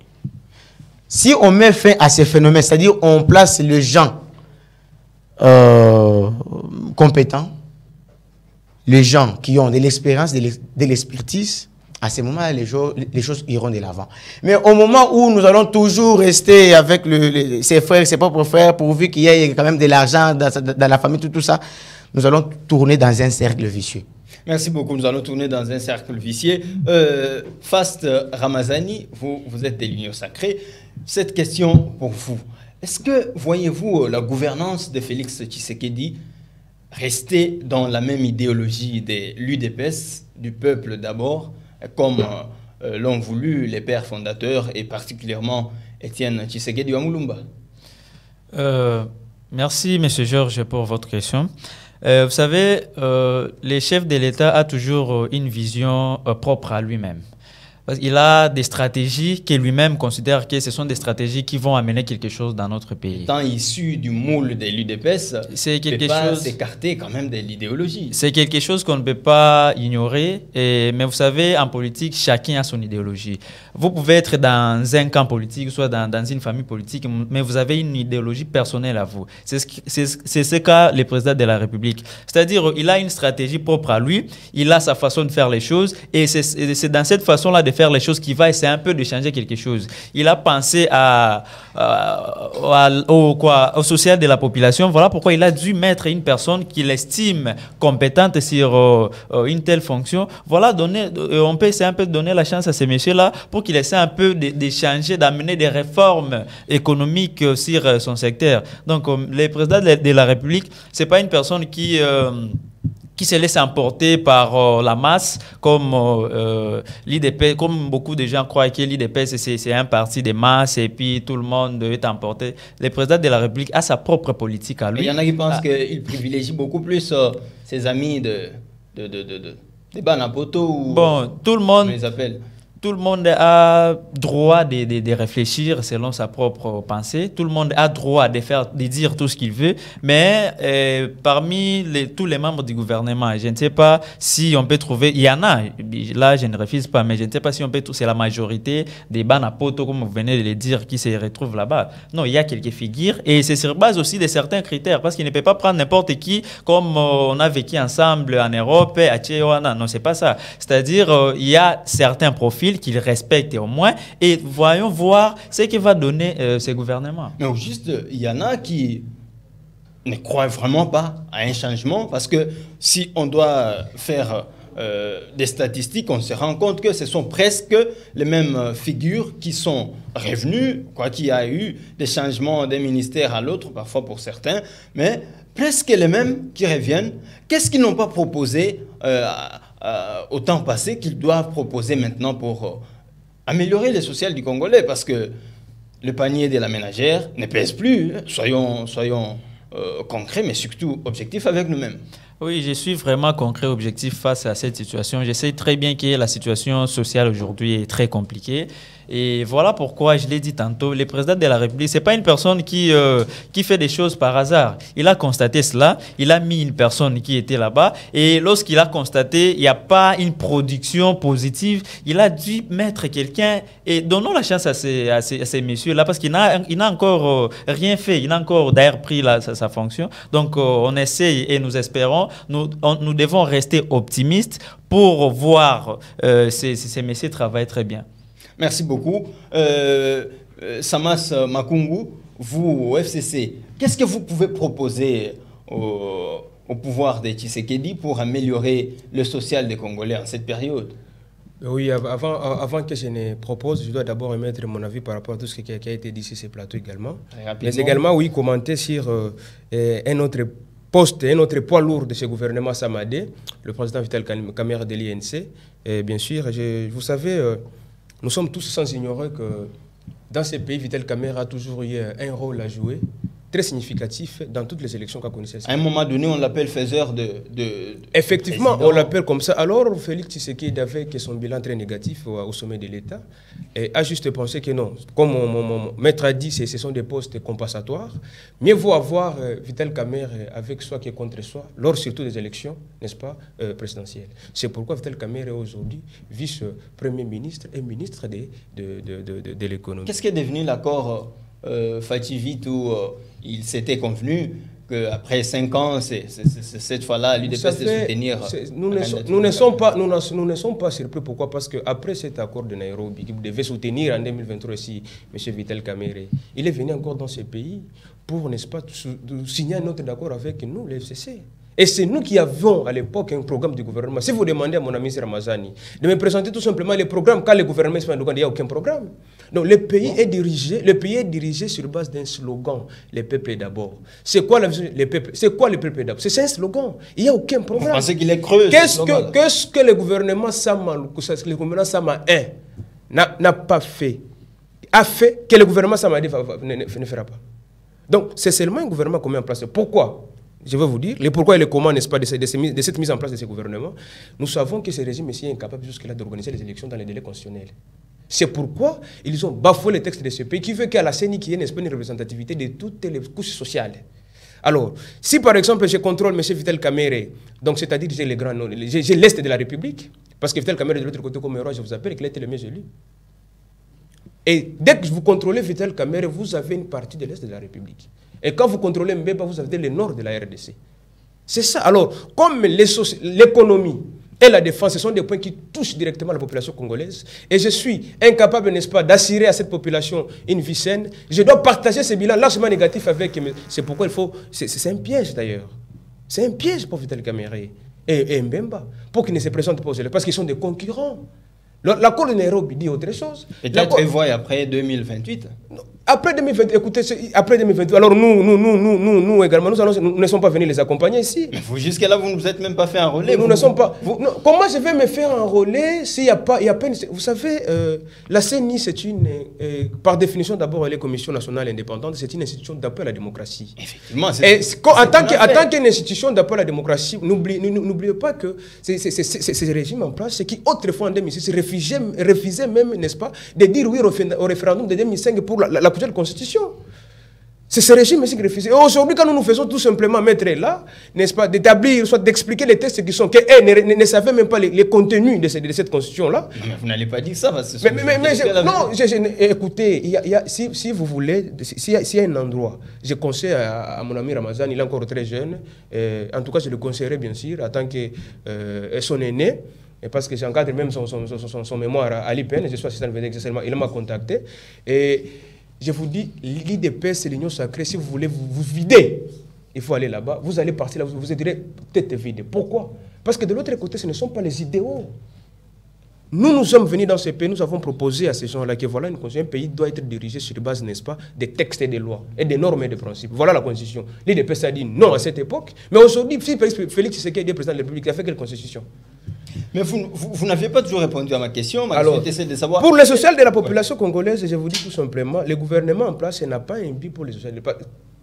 Si on met fin à ces phénomènes, c'est-à-dire on place les gens compétents, les gens qui ont de l'expérience, de l'expertise, à ce moment-là, les choses iront de l'avant. Mais au moment où nous allons toujours rester avec ses frères, ses propres frères, pourvu qu'il y ait quand même de l'argent dans la famille, tout ça, nous allons tourner dans un cercle vicieux. Merci beaucoup. Nous allons tourner dans un cercle vicieux. Fast Ramazani, vous êtes de l'Union Sacrée. Cette question pour vous. Est-ce que voyez-vous la gouvernance de Félix Tshisekedi rester dans la même idéologie de l'UDPS, du peuple d'abord, comme l'ont voulu les pères fondateurs et particulièrement Étienne Tshisekedi Wamulumba? Merci, M. Georges, pour votre question. Vous savez, le chef de l'État a toujours une vision propre à lui-même. Il a des stratégies que lui-même considère que ce sont des stratégies qui vont amener quelque chose dans notre pays. Étant issu du moule de l'UDPS, c'est quelque chose pas s'écarter quand même de l'idéologie. C'est quelque chose qu'on ne peut pas ignorer. Mais vous savez, en politique, chacun a son idéologie. Vous pouvez être dans un camp politique, soit dans une famille politique, mais vous avez une idéologie personnelle à vous. C'est ce qu'a le président de la République. C'est-à-dire, il a une stratégie propre à lui, il a sa façon de faire les choses, et c'est dans cette façon-là de faire les choses qui va essayer un peu de changer quelque chose. Il a pensé au social de la population. Voilà pourquoi il a dû mettre une personne qu'il estime compétente sur une telle fonction. Voilà, on peut essayer un peu de donner la chance à ces messieurs-là pour qu'il essaie un peu de changer, d'amener des réformes économiques sur son secteur. Donc, le président de la République, c'est pas une personne qui se laisse emporter par la masse, comme l'IDP, comme beaucoup de gens croient que l'IDP c'est un parti de masse et puis tout le monde est emporté. Le président de la République a sa propre politique à lui. Il y en a qui pensent qu'il privilégie beaucoup plus ses amis de Banapoto ou tout le monde. Les appelle. Tout le monde a droit de réfléchir selon sa propre pensée. Tout le monde a droit de dire tout ce qu'il veut. Mais parmi tous les membres du gouvernement, je ne sais pas si on peut trouver... Il y en a, là je ne refuse pas, mais je ne sais pas si on peut trouver... C'est la majorité des Banapoto, comme vous venez de le dire, qui se retrouvent là-bas. Non, il y a quelques figures. Et c'est sur base aussi de certains critères. Parce qu'il ne peut pas prendre n'importe qui, comme on a vécu ensemble en Europe, à Tchéouana. Non, c'est pas ça. C'est-à-dire, il y a certains profils qu'il respecte au moins, et voyons voir ce que va donner ce gouvernement. Mais au juste, il y en a qui ne croient vraiment pas à un changement, parce que si on doit faire des statistiques, on se rend compte que ce sont presque les mêmes figures qui sont revenues, quoi qu'il y a eu des changements d'un ministère à l'autre, parfois pour certains, mais presque les mêmes qui reviennent. Qu'est-ce qu'ils n'ont pas proposé au temps passé qu'ils doivent proposer maintenant pour améliorer le social du Congolais parce que le panier de la ménagère ne pèse plus. Soyons concrets, mais surtout objectifs avec nous-mêmes. Oui, je suis vraiment concret, objectif face à cette situation. Je sais très bien que la situation sociale aujourd'hui est très compliquée. Et voilà pourquoi, je l'ai dit tantôt, le président de la République, ce n'est pas une personne qui fait des choses par hasard. Il a constaté cela, il a mis une personne qui était là-bas. Et lorsqu'il a constaté qu'il n'y a pas une production positive, il a dû mettre quelqu'un. Et donnons la chance à ces messieurs-là, parce qu'il n'a encore rien fait. Il n'a encore d'ailleurs pris sa fonction. Donc, on essaye et nous espérons. Nous devons rester optimistes pour voir ces messieurs travailler très bien. Merci beaucoup. Samas Makungu, vous, au FCC, qu'est-ce que vous pouvez proposer au pouvoir de Tshisekedi pour améliorer le social des Congolais en cette période? Oui, avant que je ne propose, je dois d'abord émettre mon avis par rapport à tout ce qui a été dit sur ce plateau également. Mais également, oui, commenter sur un autre poste, un autre poids lourd de ce gouvernement Samadé, le président Vital Kamerhe de l'INC. Bien sûr, vous savez, nous sommes tous sans ignorer que dans ce pays, Vital Kamerhe a toujours eu un rôle à jouer très significatif dans toutes les élections qu'a connues. À un moment donné, on l'appelle faiseur Effectivement, président. on l'appelle comme ça. Alors, Félix Tshisekedi, avec son bilan très négatif au sommet de l'État, a juste pensé que non. Comme mon maître a dit, ce sont des postes compensatoires. Mieux vaut avoir Vital Kamerhe avec soi que contre soi, lors surtout des élections, n'est-ce pas, présidentielles. C'est pourquoi Vital Kamerhe est aujourd'hui vice-premier ministre et ministre de l'économie. Qu'est-ce qui est devenu l'accord Fativit où il s'était convenu qu'après 5 ans, cette fois-là, l'UDPS de soutenir... Nous ne sommes pas surpris. Pourquoi? Parce qu'après cet accord de Nairobi, qui vous devez soutenir en 2023 si M. Vital Kamerhe, il est venu encore dans ce pays pour, n'est-ce pas, signer un autre accord avec nous, le FCC. Et c'est nous qui avions à l'époque un programme du gouvernement. Si vous demandez à mon ami Ramazani de me présenter tout simplement les programmes, quand le gouvernement il n'y a aucun programme. Donc le pays est dirigé sur base d'un slogan, le peuple d'abord. C'est quoi la vision? C'est quoi le peuple d'abord? C'est un slogan. Il n'y a aucun programme. Vous pensez qu'il est creux? Qu'est-ce que le gouvernement Sama 1 n'a pas fait? A fait que le gouvernement Sama ne fera pas. Donc c'est seulement un gouvernement qu'on met en place. Pourquoi? Je vais vous dire les pourquoi et les comment, n'est-ce pas, de cette mise en place de ce gouvernement. Nous savons que ce régime est incapable jusque-là d'organiser les élections dans les délais constitutionnels. C'est pourquoi ils ont bafoué les textes de ce pays qui veut qu'à la CENI, qu'il y ait une représentativité de toutes les couches sociales. Alors, si par exemple je contrôle M. Vital Kamerhe, donc c'est-à-dire j'ai les grands noms, j'ai l'Est de la République, parce que Vital Kamerhe de l'autre côté comme roi, je vous appelle qu'il a été le mieux élu. Et dès que vous contrôlez Vital Kamerhe, vous avez une partie de l'Est de la République. Et quand vous contrôlez Mbemba, vous avez le nord de la RDC. C'est ça. Alors, comme l'économie et la défense, ce sont des points qui touchent directement la population congolaise, et je suis incapable, n'est-ce pas, d'assurer à cette population une vie saine, je dois partager ce bilan largement négatif avec... C'est pourquoi il faut... C'est un piège d'ailleurs. C'est un piège pour Vital Kamerhe et Mbemba, pour qu'ils ne se présentent pas aux élections, parce qu'ils sont des concurrents. L'accord de Nairobi dit autre chose. Peut-être voit après 2028. Après 2028, écoutez, après 2028, alors nous également, nous ne sommes pas venus les accompagner ici. Mais vous, jusque-là, vous ne vous êtes même pas fait enrôler. Nous ne sommes pas... comment je vais me faire enrôler s'il n'y a pas... Vous savez, la CENI, c'est une... par définition, d'abord, elle est Commission nationale indépendante, c'est une institution d'appui à la démocratie. Effectivement. Et en tant qu'une institution d'appui à la démocratie, n'oubliez pas que ces régimes en place, c'est qui, autrefois, en 2006, refusaient même, n'est-ce pas, de dire oui au référendum de 2005 pour la prochaine constitution. C'est ce régime qui refuse. Et aujourd'hui, quand nous faisons tout simplement mettre là, n'est-ce pas, d'établir, soit d'expliquer les textes qui sont, qu'elles ne savaient même pas les contenus de cette constitution-là. Mais vous n'allez pas dire ça, parce que écoutez, si vous voulez, s'il y a un endroit, je conseille à mon ami Ramazan, il est encore très jeune, en tout cas, je le conseillerais bien sûr, en tant que son aîné, et parce que j'encadre même son mémoire à l'IPN, je suis assistant de il m'a contacté. Et je vous dis, l'IDPS, c'est l'union sacrée. Si vous voulez vous vider, il faut aller là-bas. Vous allez partir là, vous direz tête vide. Pourquoi? Parce que de l'autre côté, ce ne sont pas les idéaux. Nous sommes venus dans ce pays, nous avons proposé à ces gens-là que voilà, un pays doit être dirigé sur base, n'est-ce pas, des textes et des lois, et des normes et des principes. Voilà la constitution. L'IDPS a dit non à cette époque. Mais aujourd'hui, si Félix Tshisekedi est président de la République, il a fait quelle constitution? Mais vous n'avez pas toujours répondu à ma question. Alors, de savoir... Pour l'essentiel de la population congolaise, je vous dis tout simplement, le gouvernement en place n'a pas un but pour les sociales.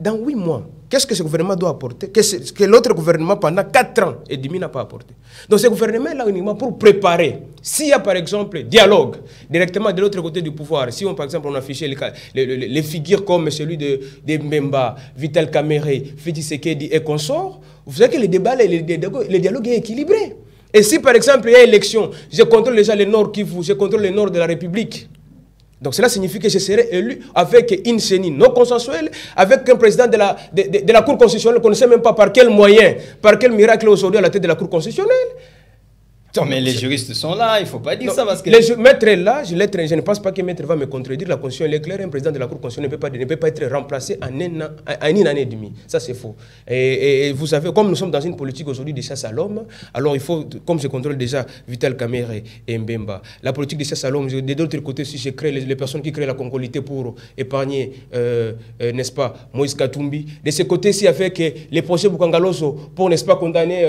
Dans 8 mois, qu'est-ce que ce gouvernement doit apporter? Qu'est-ce que l'autre gouvernement, pendant 4 ans et demi, n'a pas apporté? Donc ce gouvernement est là uniquement pour préparer. S'il y a par exemple dialogue directement de l'autre côté du pouvoir, si on, par exemple on affichait les figures comme celui de Mbemba, Vital Kamerhe, Félix Tshisekedi et consorts, vous savez que le débat, le dialogue est équilibré. Et si par exemple il y a élection, je contrôle déjà le nord Kivu, je contrôle le nord de la République. Donc cela signifie que je serai élu avec une CENI non consensuelle, avec un président de la Cour constitutionnelle qu'on ne sait même pas par quel moyen, par quel miracle aujourd'hui à la tête de la Cour constitutionnelle. Non, mais les juristes sont là, il ne faut pas dire ça parce que... Maître est là, je ne pense pas que Maître va me contredire. La Constitution est claire, un président de la Cour constitutionnelle ne peut pas être remplacé en une année et demie. Ça, c'est faux. Et vous savez, comme nous sommes dans une politique aujourd'hui de chasse à l'homme, alors il faut, comme je contrôle déjà Vital Kamerhe et Mbemba, la politique de chasse à l'homme, de l'autre côté, si je crée les personnes qui créent la congolité pour épargner, n'est-ce pas, Moïse Katumbi, de ce côté-ci, avec les procès Bukangaloso pour, n'est-ce pas, condamner...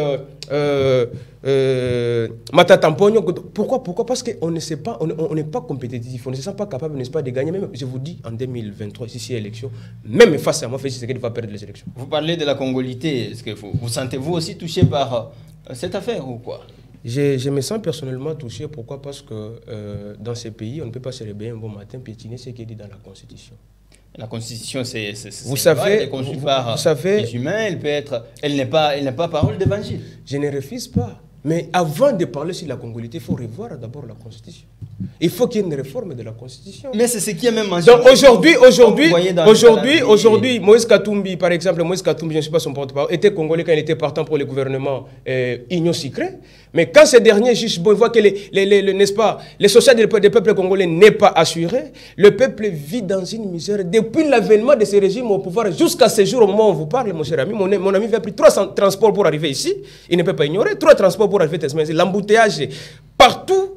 Matata Mpogno. Pourquoi? Parce qu'on ne sait pas, on n'est pas compétitif, on ne se sent pas capable, n'est-ce pas, de gagner. Même, je vous dis, en 2023, si c'est élection, même face à moi, Félix Tshisekedi va perdre les élections. Vous parlez de la congolité, est-ce que vous sentez-vous aussi touché par cette affaire ou quoi? Je me sens personnellement touché. Pourquoi? Parce que dans ces pays, on ne peut pas se réveiller un bon matin, piétiner ce qui est dit dans la Constitution. La Constitution, c'est vous savez, les humains, elle n'est pas parole d'évangile. Je ne refuse pas. Mais avant de parler sur la congolité, il faut revoir d'abord la Constitution. Il faut qu'il y ait une réforme de la Constitution. Mais c'est ce qui est même mentionné. Donc aujourd'hui, Moïse Katumbi, par exemple, Moïse Katumbi, je ne sais pas son porte-parole, était congolais quand il était partant pour le gouvernement Union Sacrée. Mais quand ces derniers juges voient que n'est-ce pas, les sociétés des peuples congolais n'est pas assuré, le peuple vit dans une misère depuis l'avènement de ce régime au pouvoir jusqu'à ce jour au moment où on vous parle, mon cher ami. Mon ami a pris 3 transports pour arriver ici. Il ne peut pas ignorer 3 transports pour arriver ici. L'embouteillage partout.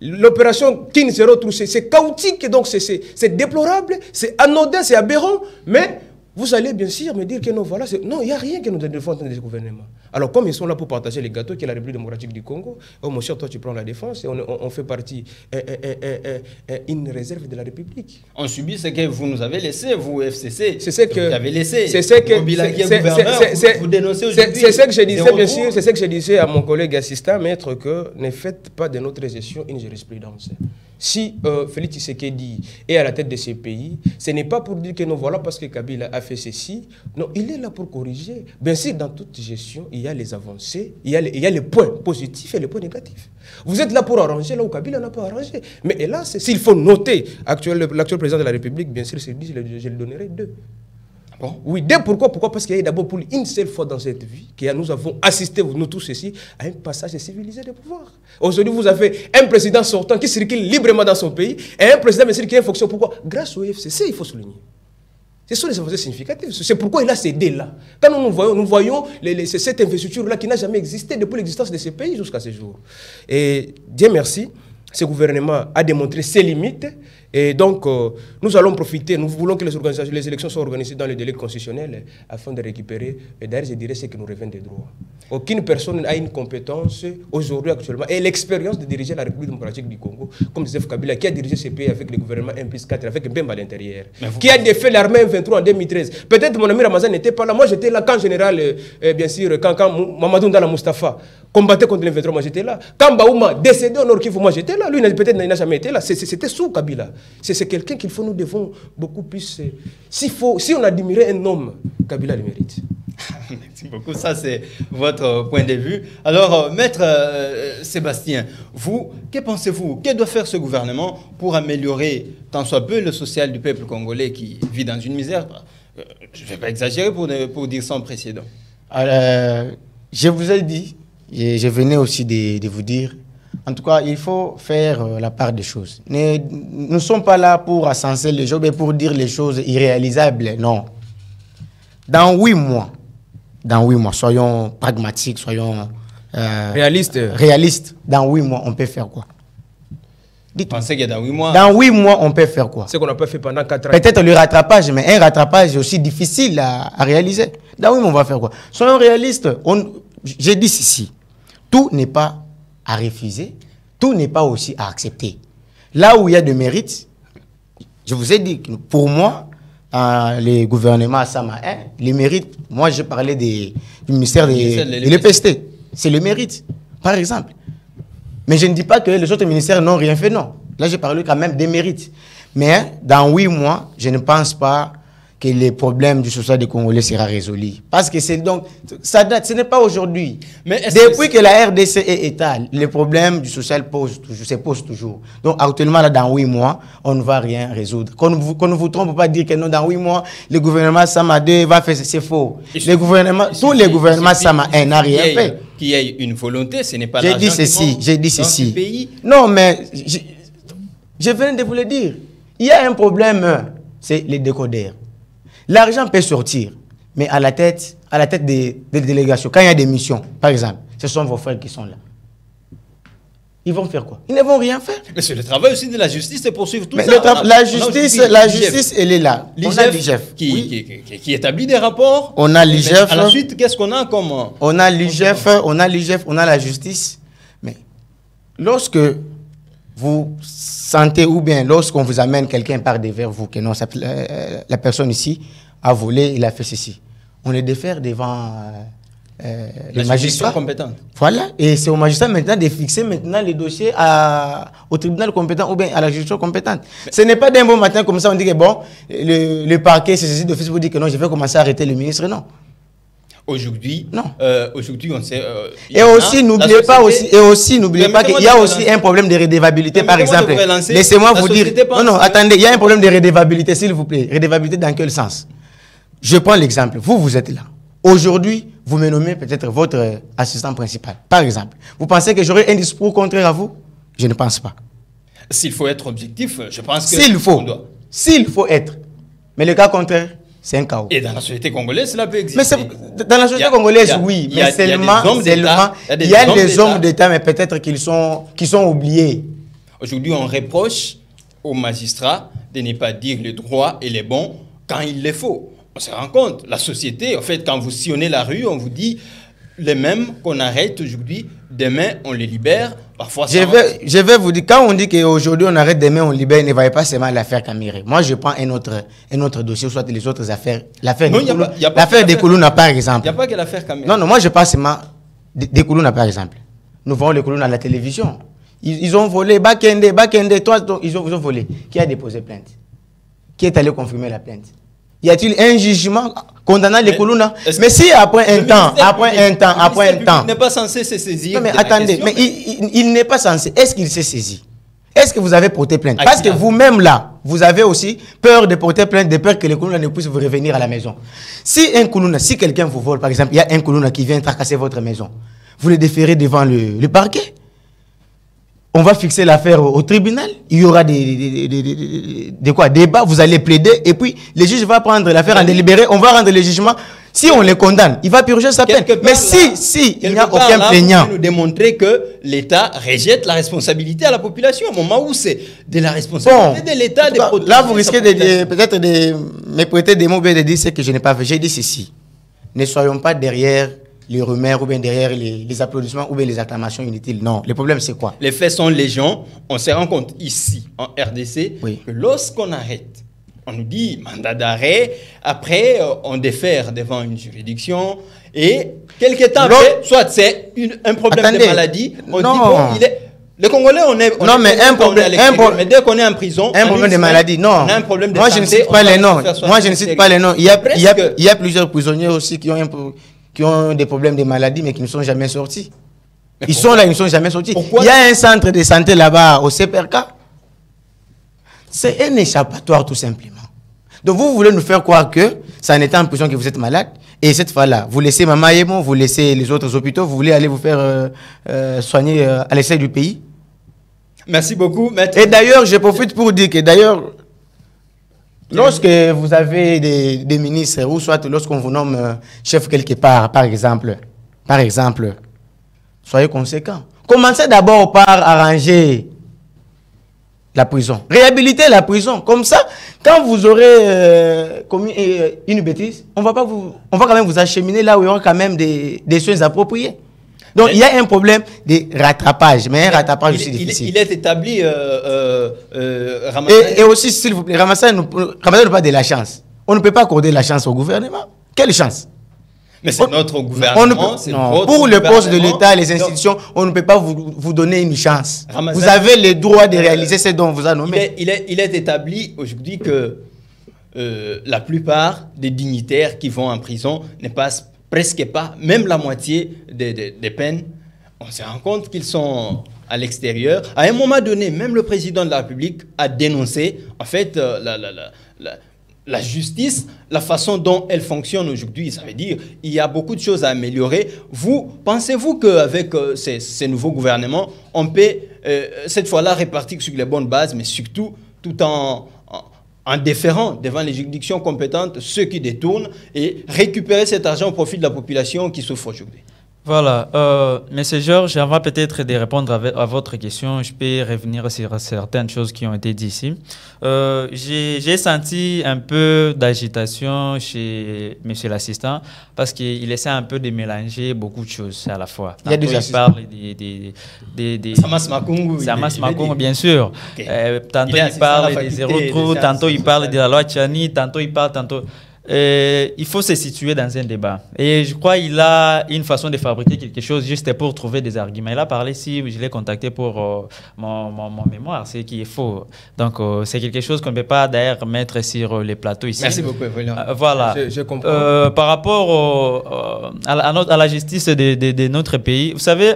L'opération Kin se retrouve, c'est chaotique, donc c'est déplorable, c'est anodin, c'est aberrant, mais vous allez bien sûr me dire que non, voilà, non, il n'y a rien que nous défendons des gouvernements. Alors comme ils sont là pour partager les gâteaux, qui est la République démocratique du Congo, oh mon cher, toi tu prends la défense, et on fait partie une réserve de la République. On subit ce que vous nous avez laissé, vous FCC, c'est ce que vous avez laissé, c'est ce que vous dénoncez aujourd'hui. C'est ce que je disais, bien sûr, c'est ce que je disais à mon collègue assistant, maître, que ne faites pas de notre gestion une jurisprudence. Si Félix Tshisekedi est à la tête de ces pays, ce n'est pas pour dire que non, voilà, parce que Kabila a fait ceci. Non, il est là pour corriger. Bien sûr, dans toute gestion, il y a les avancées, il y a les points positifs et les points négatifs. Vous êtes là pour arranger là où Kabila n'a pas arrangé. Mais hélas, s'il faut noter l'actuel président de la République, bien sûr, je le donnerai 2. Bon. Oui, pourquoi? Parce qu'il y a d'abord pour une seule fois dans cette vie que nous avons assisté, nous tous ici, à un passage civilisé de pouvoir. Aujourd'hui, vous avez un président sortant qui circule librement dans son pays et un président qui est en fonction. Pourquoi? Grâce au FCC, il faut souligner. Ce sont des avancées significatives. C'est pourquoi il a cédé là. Quand nous voyons cette investiture-là qui n'a jamais existé depuis l'existence de ce pays jusqu'à ce jour. Et Dieu merci, ce gouvernement a démontré ses limites. Et donc, nous allons profiter, nous voulons que les élections soient organisées dans le délai constitutionnel afin de récupérer, et d'ailleurs, je dirais, ce qui nous revient des droits. Aucune personne n'a une compétence aujourd'hui, actuellement, et l'expérience de diriger la République démocratique du Congo, comme Joseph Kabila, qui a dirigé ce pays avec le gouvernement 1+4, avec Mbemba à l'intérieur, qui a défait l'armée M23 en 2013. Peut-être mon ami Ramazan n'était pas là. Moi, j'étais là quand général, bien sûr, quand Mamadou Ndala Mustafa combattait contre le M23, moi j'étais là. Quand Baouma décédé au Nord Kivu, moi j'étais là. Lui, peut-être, il n'a jamais été là. C'était sous Kabila. C'est quelqu'un qu'il faut, nous devons beaucoup plus... Si on admirait un homme, Kabila le mérite. Merci beaucoup. Ça, c'est votre point de vue. Alors, Maître Sébastien, vous, que pensez-vous? Que doit faire ce gouvernement pour améliorer tant soit peu le social du peuple congolais qui vit dans une misère? Je ne vais pas exagérer pour dire sans précédent. Alors, je vous ai dit, je venais aussi de vous dire, en tout cas, il faut faire la part des choses. Nous ne sommes pas là pour ascenser les choses, mais pour dire les choses irréalisables, non. Dans 8 mois, soyons pragmatiques, soyons réalistes. Dans 8 mois, on peut faire quoi? Dites-moi. Pensez que dans 8 mois... Dans 8 mois, on peut faire quoi? Ce qu'on n'a pas fait pendant 4 ans. Peut-être le rattrapage, mais un rattrapage est aussi difficile à réaliser. Dans 8 mois, on va faire quoi? Soyons réalistes. J'ai dit ceci. Tout n'est pas à refuser, tout n'est pas aussi à accepter. Là où il y a de mérite, je vous ai dit que pour moi, les gouvernements Sama 1, les mérites, moi je parlais du ministère de l'EPST, c'est le mérite, par exemple. Mais je ne dis pas que les autres ministères n'ont rien fait, non. Là, je parle quand même des mérites. Mais dans 8 mois, je ne pense pas que les problèmes du social des Congolais sera résolu. Parce que c'est donc, ça date, ce n'est pas aujourd'hui. Depuis que la RDC est État, les problèmes du social se posent toujours. Donc actuellement, là, dans 8 mois, on ne va rien résoudre. Qu'on ne vous trompe pas dire que non, dans 8 mois, le gouvernement Sama 2 va faire, c'est faux. Tous les gouvernements Sama 1 n'ont rien fait. Qu'il y ait une volonté, ce n'est pas l'argent j'ai dit ceci. Dans ce pays. Non, mais je viens de vous le dire. Il y a un problème, c'est les décodeurs. L'argent peut sortir, mais à la tête des délégations, quand il y a des missions, par exemple, ce sont vos frères qui sont là. Ils vont faire quoi? Ils ne vont rien faire. Mais c'est le travail aussi de la justice de poursuivre tout mais ça. La justice, elle est là. On a l'IGF qui établit des rapports. On a l'IGF. À la suite, qu'est-ce qu'on a comme... On a l'IGF, on a la justice. Mais lorsque vous sentez, ou bien lorsqu'on vous amène quelqu'un par devers vous, que non, la personne ici a volé, il a fait ceci, on le défère devant les magistrats compétents. Voilà, et c'est au magistrat maintenant de fixer maintenant les dossiers au tribunal compétent ou bien à la juridiction compétente. Mais ce n'est pas d'un bon matin comme ça, on dit que bon, le parquet c'est ceci d'office pour dire que non, je vais commencer à arrêter le ministre, non. Aujourd'hui, on sait. Et aussi, n'oubliez pas qu'il y a aussi un problème de redevabilité, par exemple. Laissez-moi vous dire. Non, attendez, il y a un problème de redevabilité, s'il vous plaît. Redevabilité dans quel sens? Je prends l'exemple. Vous êtes là. Aujourd'hui, vous me nommez peut-être votre assistant principal. Par exemple, vous pensez que j'aurai un discours contraire à vous? Je ne pense pas. S'il faut être objectif, je pense que. S'il faut être. Mais le cas contraire, c'est un chaos. Et dans la société congolaise, cela peut exister. Mais dans la société congolaise, oui. Mais seulement, il y a des hommes d'État, mais peut-être qui sont oubliés. Aujourd'hui, on reproche aux magistrats de ne pas dire le droit et le bon quand il le faut. On se rend compte, la société, en fait, quand vous sillonnez la rue, on vous dit les mêmes qu'on arrête aujourd'hui, demain on les libère. Parfois, je vais vous dire, quand on dit qu'aujourd'hui on arrête, demain on libère, ne voyez pas seulement l'affaire Caméré. Moi je prends un autre dossier, soit les autres affaires. L'affaire des Koulouna par exemple. Il n'y a pas que l'affaire Caméré. Non, moi je parle seulement des Koulouna par exemple. Nous voyons les Koulouna à la télévision. Ils ont volé, Bakende, ils ont volé. Qui a déposé plainte? Qui est allé confirmer la plainte? Y a-t-il un jugement condamnant les Koulouna? Mais si après un temps, il n'est pas censé se saisir. Non mais attendez, mais il n'est pas censé. Est-ce qu'il s'est saisi? Est-ce que vous avez porté plainte? Parce que vous-même là, vous avez aussi peur de porter plainte, de peur que les Koulouna ne puissent vous revenir à la maison. Si quelqu'un vous vole, par exemple, il y a un Koulouna qui vient tracasser votre maison, vous le déférez devant le parquet. On va fixer l'affaire au tribunal. Il y aura des débats, vous allez plaider. Et puis, le juge va prendre l'affaire en délibéré. On va rendre le jugement. Si on le condamne, il va purger sa peine. Mais si il n'y a aucun plaignant. Vous nous démontrer que l'État rejette la responsabilité à la population. Au moment où c'est de la responsabilité de l'État de protéger. Là, vous risquez peut-être de me prêter des mots et de dire ce que je n'ai pas fait. J'ai dit ceci. Ne soyons pas derrière les rumeurs ou bien derrière les applaudissements ou bien les acclamations inutiles. Non, le problème c'est quoi? Les faits sont légion. On se rend compte ici, en RDC, que lorsqu'on arrête, on nous dit mandat d'arrêt, après on défère devant une juridiction et quelques temps après, soit c'est un problème de maladie, on dit bon, les Congolais, mais dès qu'on est en prison, un problème de maladie, non. On a un problème de Moi, santé, je ne cite pas les noms. Moi, je ne cite pas les noms. Il y a plusieurs prisonniers aussi qui ont des problèmes de maladie, mais qui ne sont jamais sortis. Ils sont là, ils ne sont jamais sortis. Il y a un centre de santé là-bas, au CPRK. C'est un échappatoire, tout simplement. Donc, vous voulez nous faire croire que ça en étant en prison que vous êtes malade, et cette fois-là, vous laissez Mama Yemo, vous laissez les autres hôpitaux, vous voulez aller vous faire soigner à l'essai du pays. Merci beaucoup, maître. Et d'ailleurs, je profite pour dire que d'ailleurs, lorsque vous avez des ministres, ou soit lorsqu'on vous nomme chef quelque part, par exemple, soyez conséquents. Commencez d'abord par arranger la prison. Réhabiliter la prison. Comme ça, quand vous aurez commis une bêtise, on va quand même vous acheminer là où il y aura quand même des soins appropriés. Donc, il y a un problème de rattrapage, mais un rattrapage aussi difficile. Il est établi, Ramadan. Et aussi, s'il vous plaît, Ramadan n'a pas de la chance. On ne peut pas accorder la chance au gouvernement. Quelle chance? Mais c'est notre gouvernement. Pour le poste de l'État, les institutions, on ne peut pas vous donner une chance. Vous avez le droit de réaliser ce dont on vous a nommé. Il est établi aujourd'hui que la plupart des dignitaires qui vont en prison ne passent presque pas, même la moitié des peines. On se rend compte qu'ils sont à l'extérieur. À un moment donné, même le président de la République a dénoncé, en fait, la justice, la façon dont elle fonctionne aujourd'hui. Ça veut dire qu'il y a beaucoup de choses à améliorer. Pensez-vous qu'avec ces nouveaux gouvernements, on peut cette fois-là répartir sur les bonnes bases, mais surtout tout en déférant devant les juridictions compétentes ceux qui détournent et récupérer cet argent au profit de la population qui souffre aujourd'hui? Voilà, Monsieur Georges, avant peut-être de répondre à votre question, je peux revenir sur certaines choses qui ont été dites ici. J'ai senti un peu d'agitation chez Monsieur l'assistant parce qu'il essaie un peu de mélanger beaucoup de choses à la fois. Il y a des assistants. Il parle Samas Makungu. Samas Makungu, bien sûr. Okay. Tantôt il parle des zéro trou, tantôt il parle de la loi Tchani, tantôt il parle, tantôt... il faut se situer dans un débat. Et je crois qu'il a une façon de fabriquer quelque chose juste pour trouver des arguments. Il a parlé, si je l'ai contacté pour mon mémoire, c'est qui est faux. Donc, c'est quelque chose qu'on ne peut pas d'ailleurs mettre sur les plateaux ici. Merci beaucoup. Voilà. Je comprends. Par rapport à la justice de notre pays, vous savez,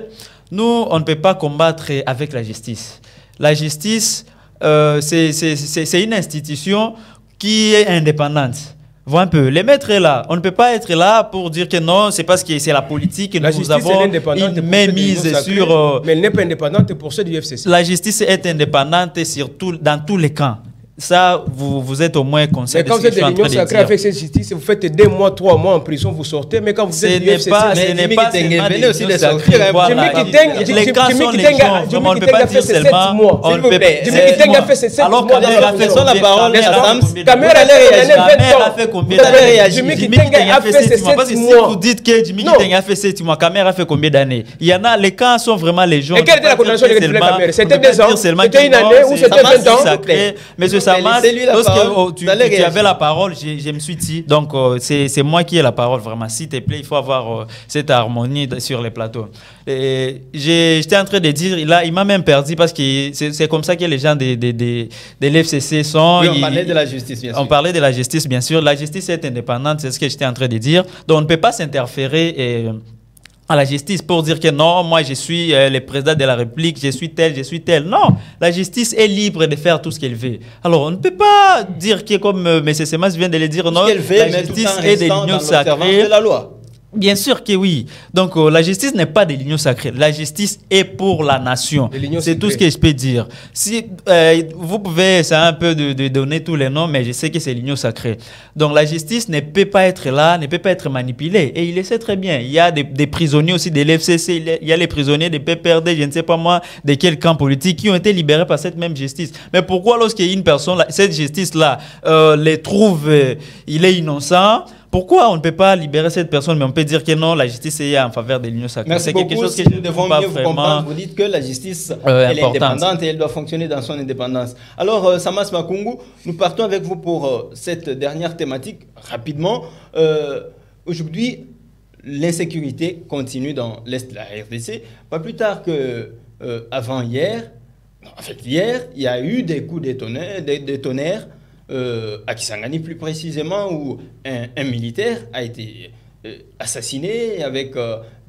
nous, on ne peut pas combattre avec la justice. La justice, c'est une institution qui est indépendante. Voilà un peu. Les maîtres est là. On ne peut pas être là pour dire que non, c'est parce que c'est la politique que nous avons une mainmise sur... Mais elle n'est pas indépendante pour ceux du FCC. La justice est indépendante dans tous les camps. Ça, vous êtes au moins conscient de ce que je suis en train de dire. Quand vous êtes de l'union sacrée avec cette justice, vous faites 2 mois, 3 mois en prison, vous sortez. Mais quand vous êtes du FCC... Ce n'est pas seulement des unions sacrées. Les camps sont les gens. On ne peut pas dire seulement... On ne peut pas... Alors, Kamera a fait la parole à Sams. Kamera a fait combien d'années? Jimmy Kitenge a fait 7 mois. Parce que si vous dites que Jimmy Kitenge a fait 7 mois, Kamera a fait combien d'années? Il y en a, les camps sont vraiment les gens. Et quelle était la condamnation de Kamera? C'était 2 ans? C'était une année ou c'était 20 ans? Monsieur Samas, lorsque tu avais la parole, je me suis dit, donc c'est moi qui ai la parole vraiment. S'il te plaît, il faut avoir cette harmonie sur les plateaux. J'étais en train de dire, il m'a même perdu parce que c'est comme ça que les gens de l'FCC sont. Oui, on parlait de la justice, bien sûr. On parlait de la justice, bien sûr. La justice est indépendante, c'est ce que j'étais en train de dire. Donc on ne peut pas s'interférer à la justice pour dire que non, moi je suis le président de la République, je suis tel. Non, la justice est libre de faire tout ce qu'elle veut. Alors on ne peut pas dire que comme M. Semas vient de le dire, non, la justice est de l'union sacrée. De la loi. Bien sûr que oui. Donc la justice n'est pas de l'union sacrée. La justice est pour la nation. C'est tout ce que je peux dire. Si vous pouvez, c'est un peu de donner tous les noms, mais je sais que c'est l'union sacrée. Donc la justice ne peut pas être là, ne peut pas être manipulée. Et il le sait très bien. Il y a des prisonniers aussi de l'FCC, il y a les prisonniers de PPRD, je ne sais pas moi, de quel camp politique, qui ont été libérés par cette même justice. Mais pourquoi lorsqu'il y a une personne, cette justice-là, les trouve, il est innocent? Pourquoi on ne peut pas libérer cette personne, mais on peut dire que non, la justice est en faveur de l'union sacrée? C'est quelque chose que nous devons mieux vous comprendre. Vous dites que la justice elle est indépendante et elle doit fonctionner dans son indépendance. Alors, Samas Makungu, nous partons avec vous pour cette dernière thématique rapidement. Aujourd'hui, l'insécurité continue dans l'Est de la RDC. Pas plus tard qu'avant hier, en fait hier, il y a eu des coups de tonnerre à Kisangani plus précisément, où un militaire a été assassiné avec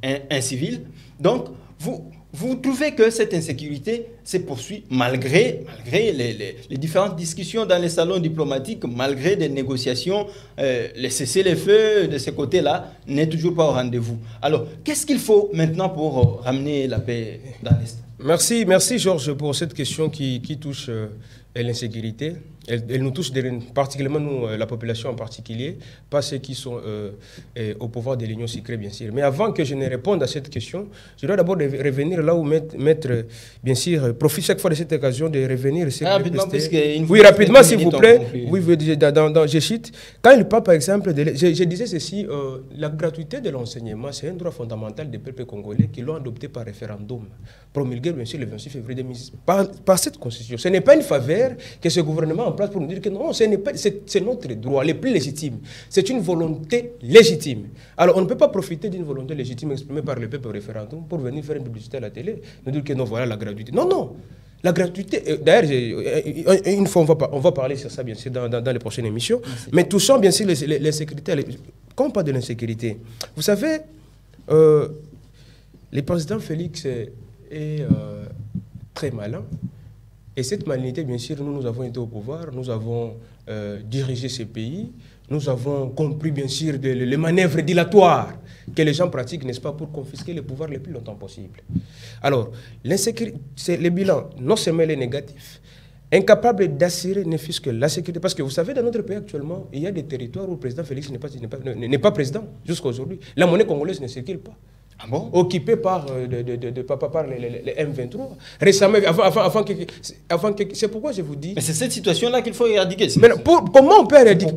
un civil. Donc, vous trouvez que cette insécurité se poursuit malgré les différentes discussions dans les salons diplomatiques, malgré des négociations, les cessez-le-feu de ce côté-là n'est toujours pas au rendez-vous. Alors, qu'est-ce qu'il faut maintenant pour ramener la paix dans l'Est? Merci Georges pour cette question qui touche l'insécurité. Elle nous touche particulièrement, nous, la population en particulier, pas ceux qui sont au pouvoir de l'Union sacrée, bien sûr. Mais avant que je ne réponde à cette question, je dois d'abord revenir là où mettre, bien sûr, profite chaque fois de cette occasion de revenir sur rapidement, oui, rapidement, s'il vous plaît. Oui, je cite. Quand il parle, par exemple, je disais ceci, la gratuité de l'enseignement, c'est un droit fondamental des peuples congolais qui l'ont adopté par référendum, promulgué, bien sûr, le 26 février 2006. Par cette constitution. Ce n'est pas une faveur que ce gouvernement place pour nous dire que non, c'est notre droit, le plus légitime. C'est une volonté légitime. Alors, on ne peut pas profiter d'une volonté légitime exprimée par le peuple au référendum pour venir faire une publicité à la télé, nous dire que non, voilà la gratuité. Non, non. La gratuité, d'ailleurs, une fois, on va parler sur ça, bien sûr, dans les prochaines émissions. Merci. Mais touchant, bien sûr, l'insécurité. Quand on parle de l'insécurité, vous savez, le président Félix est très malin. Et cette malignité, bien sûr, nous avons été au pouvoir, nous avons dirigé ce pays, nous avons compris, bien sûr, les manœuvres dilatoires que les gens pratiquent, n'est-ce pas, pour confisquer le pouvoir le plus longtemps possible. Alors, l'insécurité, le bilan, non seulement il est négatif, incapable d'assurer ne fût-ce que la sécurité. Parce que vous savez, dans notre pays actuellement, il y a des territoires où le président Félix n'est pas président jusqu'à aujourd'hui. La monnaie congolaise ne circule pas. Ah bon? Occupé par les M23. Récemment, c'est pourquoi je vous dis... Mais c'est cette situation-là qu'il faut éradiquer. Mais comment on peut éradiquer?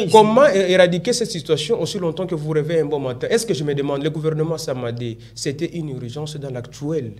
Comment éradiquer cette situation aussi longtemps que vous rêvez un bon matin? Est-ce que je me demande, le gouvernement Samadé, c'était une urgence dans l'actuelle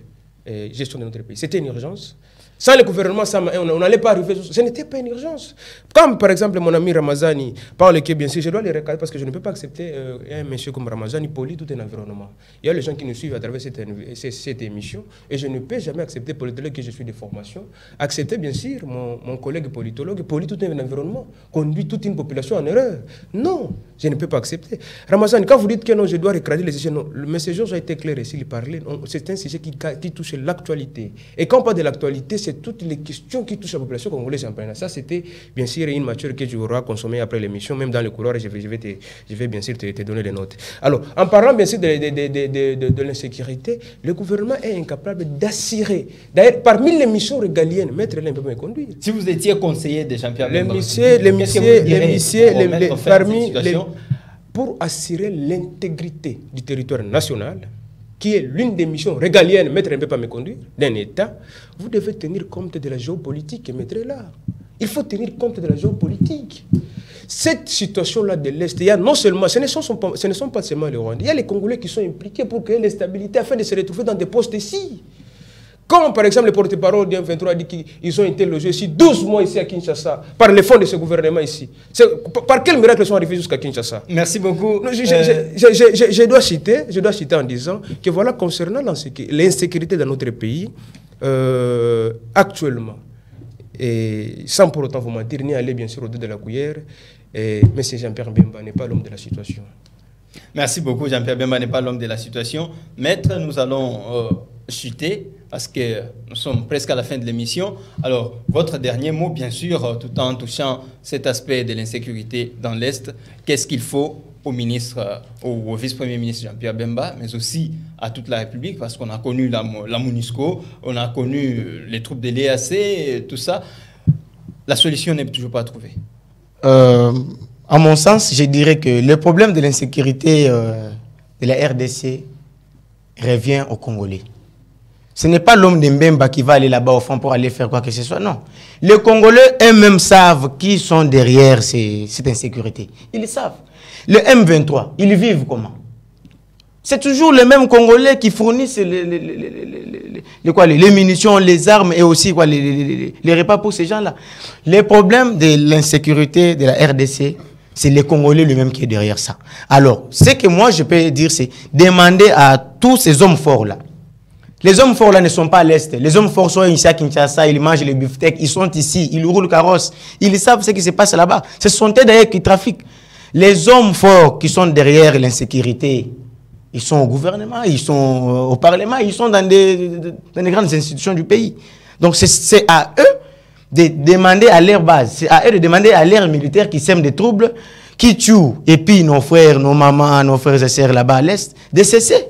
gestion de notre pays? C'était une urgence? Sans le gouvernement, on n'allait pas arriver. Ce n'était pas une urgence. Comme par exemple mon ami Ramazani parle que bien sûr, je dois les recadrer parce que je ne peux pas accepter un monsieur comme Ramazani pollue tout un environnement. Il y a les gens qui nous suivent à travers cette émission et je ne peux jamais accepter, politologue que je suis de formation, accepter bien sûr mon collègue politologue pollue tout un environnement, conduit toute une population en erreur. Non, je ne peux pas accepter. Ramazani, quand vous dites que non, je dois recadrer les sujets, non, le message a été clair ici, il parlait. C'est un sujet qui touche l'actualité. Et quand on parle de l'actualité, c'est toutes les questions qui touchent la population congolaise en plein. Ça, c'était bien sûr une matière que tu auras consommée après l'émission, même dans le couloir, je vais bien sûr te donner les notes. Alors, en parlant bien sûr de l'insécurité, le gouvernement est incapable d'assurer. D'ailleurs, parmi les missions régaliennes, Maître Hélène peut me conduire. Si vous étiez conseiller de Jean-Pierre Bemba, pour assurer l'intégrité du territoire national, qui est l'une des missions régaliennes, Maître ne peut pas me conduire, d'un État, vous devez tenir compte de la géopolitique, Maître est là. Il faut tenir compte de la géopolitique. Cette situation-là de l'Est, il y a non seulement, ce ne sont pas seulement les Rwandais, il y a les Congolais qui sont impliqués pour créer l'instabilité afin de se retrouver dans des postes ici. Comme par exemple le porte-parole du M23 a dit qu'ils ont été logés ici 12 mois ici à Kinshasa par les fonds de ce gouvernement ici. Par quel miracle ils sont arrivés jusqu'à Kinshasa? Merci beaucoup. Je dois citer en disant que voilà, concernant l'insécurité dans notre pays, actuellement, et sans pour autant vous mentir, ni aller bien sûr au-delà de la cuillère, M. Jean-Pierre Bemba n'est pas l'homme de la situation. Merci beaucoup, Jean-Pierre Bemba n'est pas l'homme de la situation. Maître, nous allons chuter parce que nous sommes presque à la fin de l'émission. Alors, votre dernier mot, bien sûr, tout en touchant cet aspect de l'insécurité dans l'Est, qu'est-ce qu'il faut au ministre, au vice-premier ministre Jean-Pierre Bemba, mais aussi à toute la République, parce qu'on a connu la MONUSCO, on a connu les troupes de l'EAC, tout ça. La solution n'est toujours pas trouvée. À mon sens, je dirais que le problème de l'insécurité de la RDC revient aux Congolais. Ce n'est pas l'homme de Mbemba qui va aller là-bas au fond pour aller faire quoi que ce soit, non. Les Congolais eux-mêmes savent qui sont derrière cette insécurité. Ils le savent. Le M23, ils vivent comment? C'est toujours les mêmes Congolais qui fournissent les munitions, les armes et aussi les repas pour ces gens-là. Le problème de l'insécurité de la RDC, c'est les Congolais eux-mêmes qui est derrière ça. Alors, ce que moi je peux dire, c'est demander à tous ces hommes forts-là. Les hommes forts-là ne sont pas à l'Est. Les hommes forts sont ici à Kinshasa, ils mangent les beefsteaks, ils sont ici, ils roulent le carrosse. Ils savent ce qui se passe là-bas. Ce sont eux d'ailleurs qui trafiquent. Les hommes forts qui sont derrière l'insécurité, ils sont au gouvernement, ils sont au Parlement, ils sont dans des grandes institutions du pays. Donc c'est à eux de demander à leur base, c'est à eux de demander à leurs militaires qui sèment des troubles, qui tuent, et puis nos frères, nos mamans, nos frères et sœurs là-bas à l'Est, de cesser.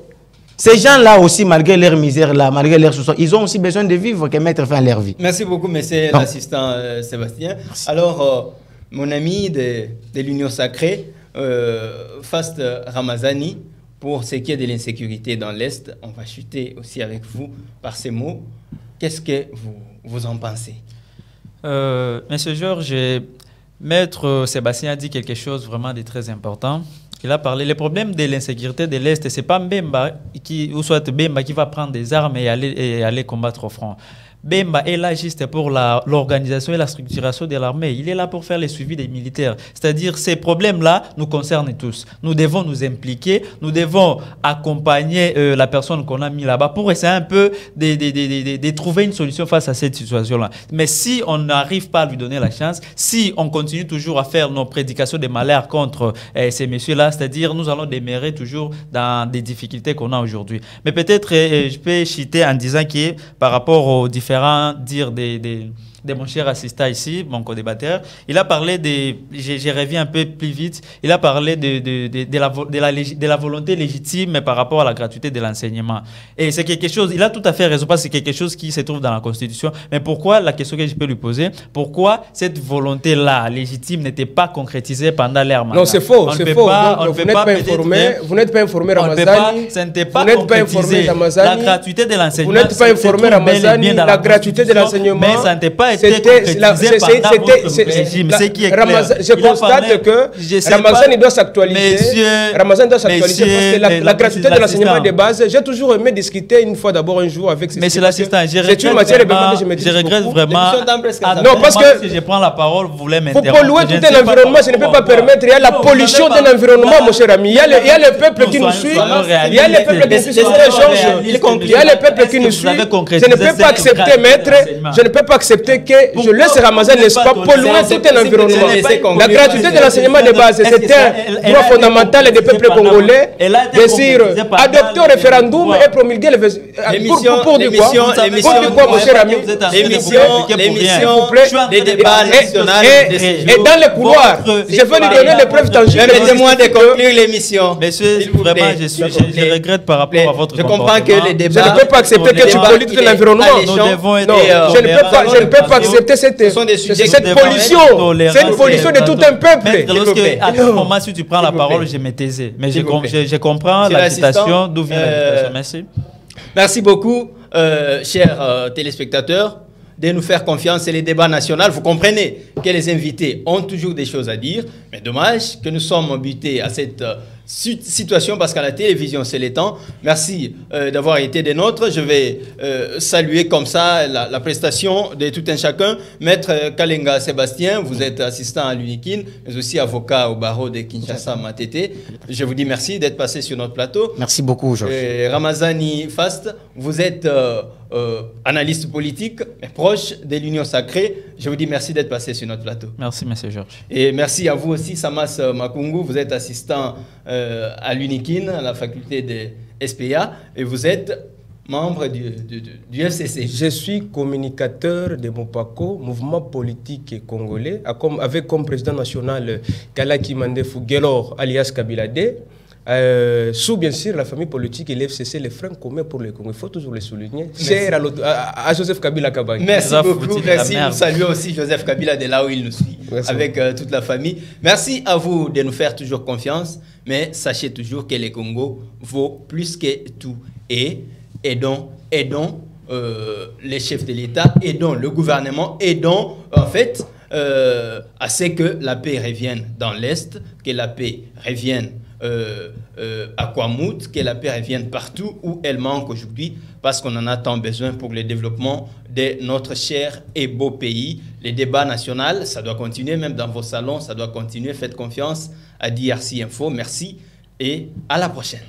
Ces gens-là aussi, malgré leur misère, là, malgré leur souffrance, ils ont aussi besoin de vivre, que mettre fin à leur vie. Merci beaucoup, monsieur l'assistant Sébastien. Merci. Alors, mon ami de l'Union Sacrée, Fast Ramazani, pour ce qui est de l'insécurité dans l'Est, on va chuter aussi avec vous par ces mots. Qu'est-ce que vous en pensez? Monsieur Georges, Maître Sébastien a dit quelque chose vraiment de très important. Il a parlé, les problèmes de l'insécurité de l'Est, ce n'est pas Mbemba ou soit Bemba qui va prendre des armes et aller combattre au front. Bemba est là juste pour l'organisation et la structuration de l'armée. Il est là pour faire le suivi des militaires. C'est-à-dire, ces problèmes-là nous concernent tous. Nous devons nous impliquer, nous devons accompagner la personne qu'on a mis là-bas pour essayer un peu de trouver une solution face à cette situation-là. Mais si on n'arrive pas à lui donner la chance, si on continue toujours à faire nos prédications de malheur contre ces messieurs-là, c'est-à-dire nous allons demeurer toujours dans des difficultés qu'on a aujourd'hui. Mais peut-être je peux citer en disant que par rapport aux différents dires de mon cher assistant ici, mon co-débatteur, il a parlé je reviens un peu plus vite, il a parlé de la volonté légitime par rapport à la gratuité de l'enseignement. Et c'est quelque chose, il a tout à fait raison, parce que c'est quelque chose qui se trouve dans la Constitution. Mais pourquoi, la question que je peux lui poser, pourquoi cette volonté-là légitime n'était pas concrétisée pendant l'ère mandat? Non, c'est faux, c'est faux. Vous n'êtes pas informé, Ramazani. Ça n'était pas concrétisé. La gratuité de l'enseignement. Vous n'êtes pas informé, Ramazani. La gratuité de l'enseignement. Mais ça n'était pas été concrétisé par votre régime. Ce qui est clair. Je constate que Ramazani doit s'actualiser. Ramazani doit s'actualiser parce que la gratuité de l'enseignement de base, j'ai toujours aimé discuter une fois d'abord un jour avec ces. Monsieur l'assistant, c'est une matière que je regrette vraiment. Non, parce que si je prends la parole, vous voulez m'interrompre. Pour polluer tout un environnement, je ne peux pas permettre. Il y a la pollution d'un environnement, mon cher ami. Il y a le peuple qui nous suit. Il y a le peuple qui nous suit. Il y a le peuple qui nous suit. Je ne peux pas accepter, maître. Je ne peux pas accepter que je laisse Ramazani, n'est-ce pas, polluer tout un environnement. La gratuité de l'enseignement de base, c'est un droit fondamental des peuples congolais. Désir adopter au référendum et promulguer pour du quoi? Pour du quoi, mon cher ami? Les débats nationaux. Et dans les couloirs, je veux lui donner les preuves tangibles. Permettez-moi de conclure l'émission. Monsieur, vraiment, je regrette par rapport à votre comportement. Je comprends que les débats... Je ne peux pas accepter que tu pollues tout l'environnement. Je ne peux pas accepter cette pollution. C'est une pollution de tout un peuple. À ce moment, si tu prends la parole, je me taisais. Mais je comprends la citation, d'où vient la citation. Merci. Merci beaucoup, chers téléspectateurs, de nous faire confiance. C'est les débats nationaux. Vous comprenez que les invités ont toujours des choses à dire. Mais dommage que nous sommes butés à cette situation parce qu'à la télévision, c'est le temps. Merci d'avoir été des nôtres. Je vais saluer comme ça la prestation de tout un chacun. Maître Kalenga Sébastien, vous êtes assistant à l'UNIKIN, mais aussi avocat au barreau de Kinshasa Matete. Je vous dis merci d'être passé sur notre plateau. Merci beaucoup, Georges. Ramazani Fast, vous êtes analyste politique, mais proche de l'Union Sacrée. Je vous dis merci d'être passé sur notre plateau. Merci, monsieur Georges. Et merci à vous aussi, Samas Makungu. Vous êtes assistant à l'UNIKIN, à la faculté de SPA, et vous êtes membre du FCC. Je suis communicateur de Mopako, mouvement politique congolais, avec comme président national Kalaki Mandefou Gelor, alias Kabilade. Sous bien sûr la famille politique et l'FCC, les freins communs pour le Congo. Il faut toujours le souligner. Cher à Joseph Kabila Kabang. Merci beaucoup. Merci. Nous saluons aussi Joseph Kabila de là où il nous suit, avec toute la famille. Merci à vous de nous faire toujours confiance. Mais sachez toujours que le Congo vaut plus que tout. Et aidons les chefs de l'État, aidons le gouvernement, aidons en fait à ce que la paix revienne dans l'Est, que la paix revienne à Kwamut, que la paix revienne partout où elle manque aujourd'hui, parce qu'on en a tant besoin pour le développement de notre cher et beau pays. Les débats nationaux, ça doit continuer, même dans vos salons, ça doit continuer. Faites confiance à DRC Info. Merci et à la prochaine.